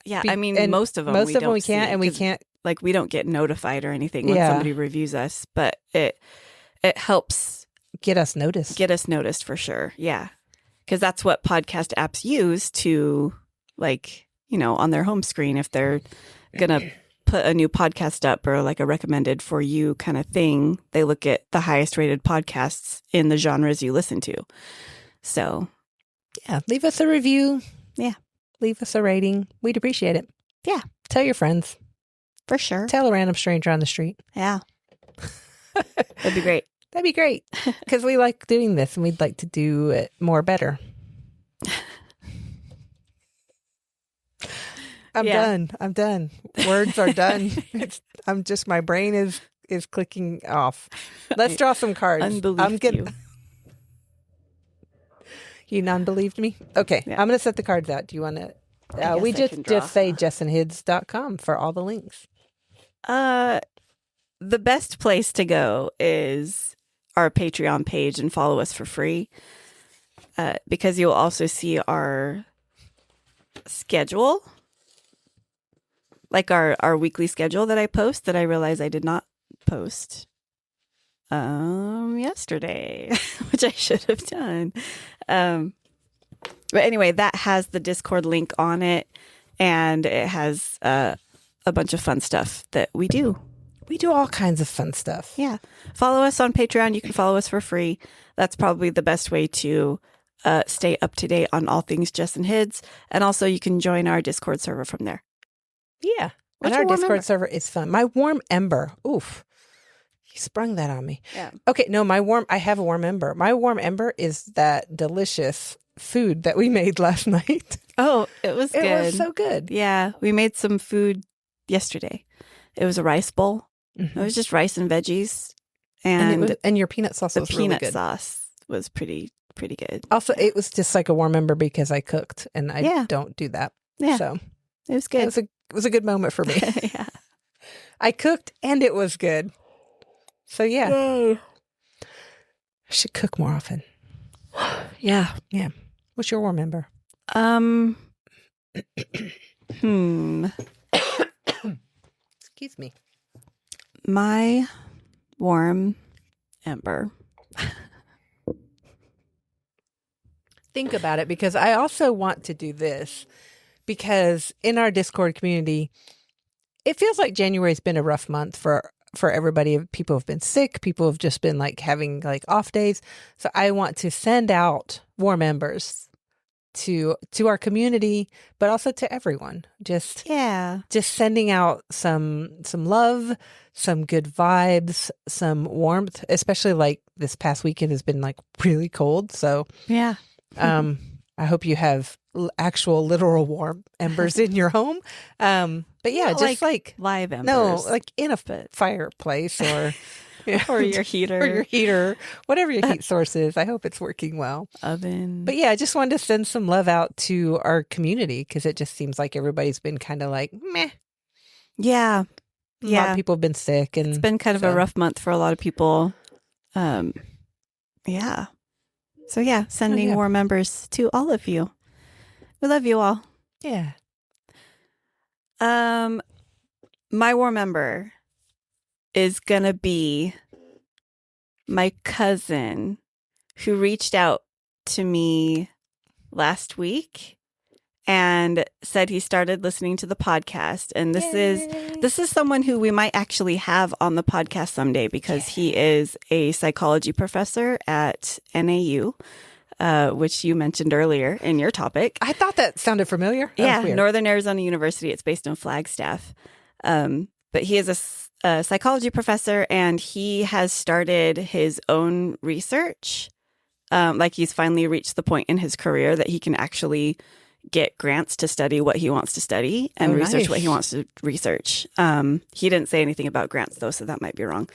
Yeah, I mean, most of them we can't, and we can't. Like, we don't get notified or anything when somebody reviews us, but it helps get us noticed for sure. Yeah. Because that's what podcast apps use to, like, you know, on their home screen, if they're going to put a new podcast up or like a recommended for you kind of thing, they look at the highest rated podcasts in the genres you listen to. So, yeah, leave us a review. Yeah. Leave us a rating. We'd appreciate it. Yeah. Tell your friends. For sure. Tell a random stranger on the street. Yeah. That'd be great. That'd be great. Because we like doing this and we'd like to do it more better. I'm done. Words are done. My brain is clicking off. Let's draw some cards. Unbelievable. You non-believed me? Okay. Yeah. I'm going to set the cards out. Do you want to? We just say jessandhids.com for all the links. The best place to go is our Patreon page and follow us for free. Because you'll also see our schedule, like our weekly schedule that I post that I realized I did not post yesterday, which I should have done. But anyway, that has the Discord link on it, and it has a bunch of fun stuff that we do. We do all kinds of fun stuff. Yeah. Follow us on Patreon. You can follow us for free. That's probably the best way to stay up to date on all things Jess and Hids. And also you can join our Discord server from there. Yeah. And our Discord server is fun. My warm ember. Oof. You sprung that on me. Yeah. Okay. No, I have a warm ember. My warm ember is that delicious food that we made last night. Oh, it was good. It was so good. Yeah. We made some food yesterday. It was a rice bowl. Mm-hmm. It was just rice and veggies. And your peanut sauce was really good. The peanut sauce was pretty good. Also, it was just like a warm ember because I cooked and I don't do that. Yeah. So it was good. It was a good moment for me. Yeah. I cooked and it was good. So yeah. Yay. I should cook more often. Yeah. Yeah. What's your warm ember? Excuse me. My warm ember. Think about it, because I also want to do this, because in our Discord community, it feels like January's been a rough month for everybody. People have been sick. People have just been like having like off days. So I want to send out warm embers to our community, but also to everyone. Just sending out some love, some good vibes, some warmth, especially like this past weekend has been like really cold. So I hope you have actual literal warm embers in your home. But yeah, just like live embers. No, like in a fireplace or or your heater, whatever your heat source is. I hope it's working well. Oven. But yeah, I just wanted to send some love out to our community because it just seems like everybody's been kind of like meh. Yeah. A lot of people have been sick, and it's been kind of a rough month for a lot of people. Yeah. So yeah, sending warm members to all of you. We love you all. Yeah. My warm member is gonna be my cousin who reached out to me last week and said he started listening to the podcast. And this is someone who we might actually have on the podcast someday because he is a psychology professor at NAU, which you mentioned earlier in your topic. I thought that sounded familiar. Yeah, Northern Arizona University. It's based in Flagstaff. But he is a psychology professor, and he has started his own research. Like he's finally reached the point in his career that he can actually get grants to study what he wants to study and research what he wants to research. He didn't say anything about grants, though, so that might be wrong.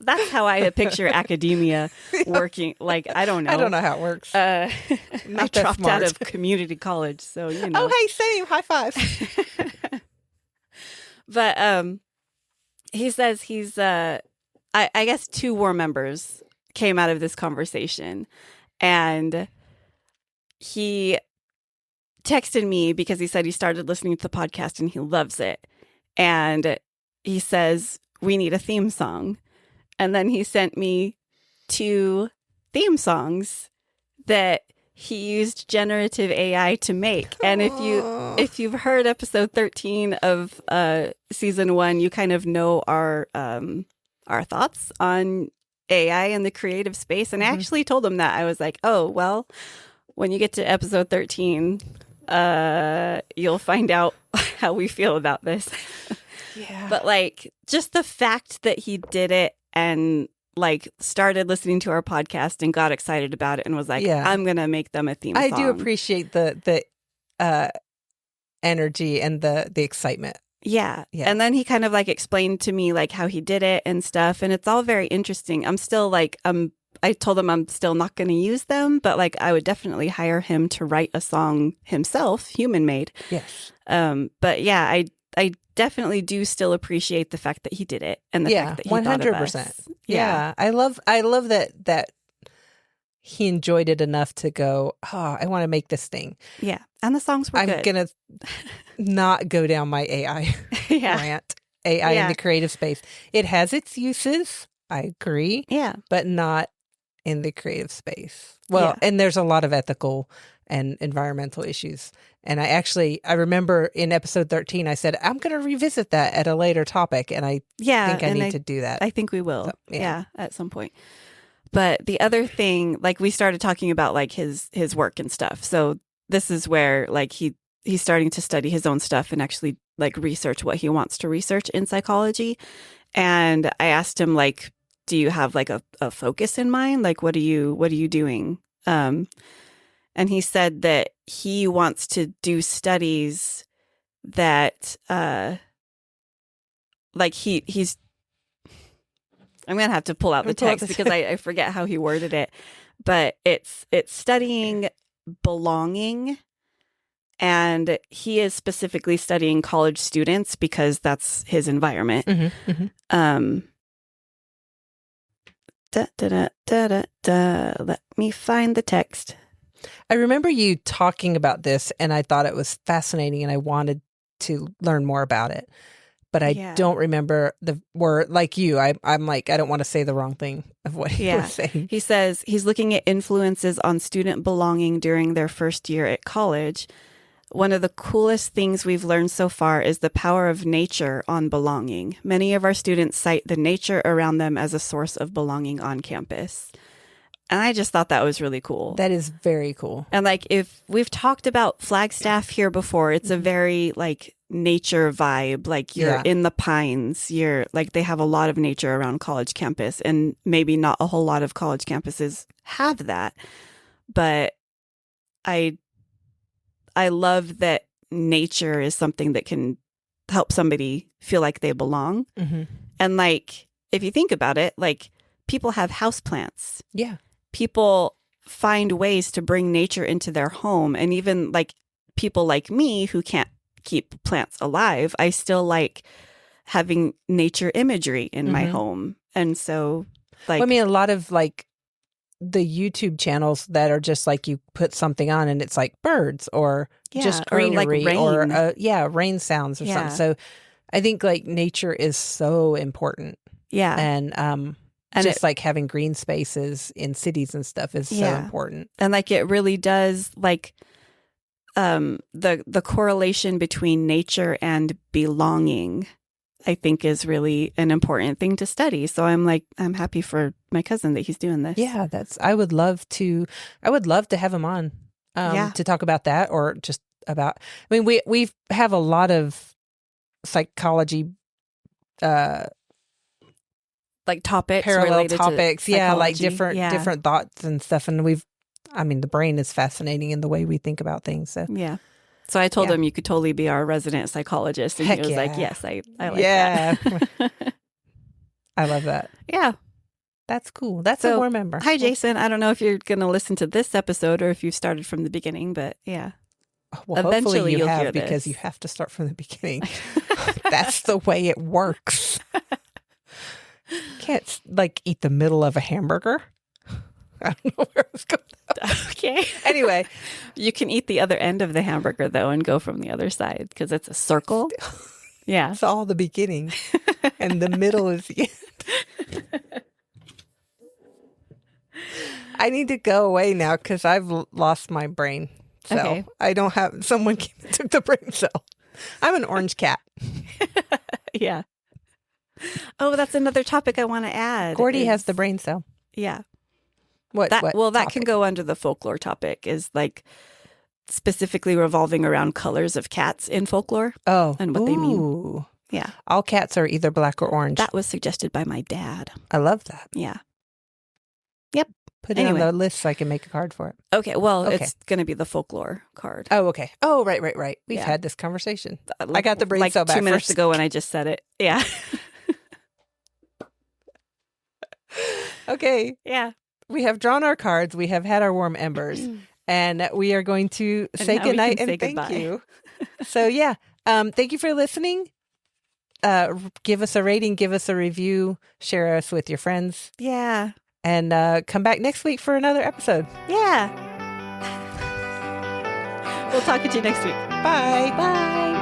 That's how I picture academia working. Like, I don't know. I don't know how it works. I dropped out of community college, so, you know. Oh, hey, same. High five. But he says he's, I guess 2 war members came out of this conversation. And he texted me because he said he started listening to the podcast and he loves it. And he says, we need a theme song. And then he sent me 2 theme songs that he used generative AI to make. And if you've heard episode 13 of season 1, you kind of know our thoughts on AI in the creative space. And I actually told him that. I was like, oh, well, when you get to episode 13, you'll find out how we feel about this. Yeah. But like just the fact that he did it and like started listening to our podcast and got excited about it and was like, I'm going to make them a theme song. I do appreciate the energy and the excitement. Yeah. And then he kind of like explained to me like how he did it and stuff. And it's all very interesting. I'm still like, I told him I'm still not going to use them, but like I would definitely hire him to write a song himself, human made. Yes. But yeah, I definitely do still appreciate the fact that he did it and the fact that he 100%. Thought of us. Yeah. I love that he enjoyed it enough to go, oh, I want to make this thing. Yeah. And the songs were good. I'm going to not go down my AI rant. AI in the creative space. It has its uses. I agree. Yeah. But not in the creative space. Well, and there's a lot of ethical and environmental issues. And I remember in episode 13, I said, I'm going to revisit that at a later topic. And I think I need to do that. I think we will. So, at some point. But the other thing, like we started talking about like his work and stuff. So this is where like he's starting to study his own stuff and actually like research what he wants to research in psychology. And I asked him like, do you have like a focus in mind? Like, what are you doing? And he said that he wants to do studies that, like he's, I'm going to have to pull out the text because I forget how he worded it, but it's studying belonging. And he is specifically studying college students because that's his environment. Let me find the text. I remember you talking about this and I thought it was fascinating and I wanted to learn more about it. But I don't remember the word like you. I'm like, I don't want to say the wrong thing of what he was saying. He says he's looking at influences on student belonging during their first year at college. One of the coolest things we've learned so far is the power of nature on belonging. Many of our students cite the nature around them as a source of belonging on campus. And I just thought that was really cool. That is very cool. And like, if we've talked about Flagstaff here before, it's a very like nature vibe. Like you're in the pines, you're like, they have a lot of nature around college campus, and maybe not a whole lot of college campuses have that. But I love that nature is something that can help somebody feel like they belong. Mm-hmm. And like, if you think about it, like people have houseplants. Yeah. People find ways to bring nature into their home. And even like people like me who can't keep plants alive, I still like having nature imagery in my home. And so like, well, I mean, a lot of like the YouTube channels that are just like you put something on and it's like birds or just greenery or rain sounds or something. So I think like nature is so important. Yeah. And just like having green spaces in cities and stuff is so important. And like it really does like the correlation between nature and belonging, I think, is really an important thing to study. So I'm happy for my cousin that he's doing this. Yeah, I would love to have him on to talk about that, or just about, I mean, we have a lot of psychology like topics, parallel topics, like different different thoughts and stuff, and the brain is fascinating in the way we think about things. So So I told him you could totally be our resident psychologist, and he was like, "Yes, I like that." I love that. Yeah, that's cool. That's a warm member. Hi, Jason. I don't know if you're going to listen to this episode or if you've started from the beginning, but yeah. Well, eventually you'll have, because you have to start from the beginning. That's the way it works. Can't like eat the middle of a hamburger. I don't know where I was going. Okay. Anyway, you can eat the other end of the hamburger though and go from the other side because it's a circle. Yeah. It's all the beginning and the middle is the end. I need to go away now because I've lost my brain cell. Okay. I don't have, someone took the brain cell. I'm an orange cat. Yeah. Oh, that's another topic I want to add. Gordy has the brain cell. Yeah. That can go under the folklore topic, is like specifically revolving around colors of cats in folklore. Oh. And what they mean. Yeah. All cats are either black or orange. That was suggested by my dad. I love that. Yeah. Yep. Put it on the list so I can make a card for it. Okay. Well, it's going to be the folklore card. Oh, okay. Oh, right. We've had this conversation. I got the brain cell back 2 minutes ago when I just said it. Yeah. Okay. Yeah. We have drawn our cards. We have had our warm embers. And we are going to say goodnight and thank you. So, thank you for listening. Give us a rating. Give us a review. Share us with your friends. Yeah. And come back next week for another episode. Yeah. We'll talk to you next week. Bye. Bye.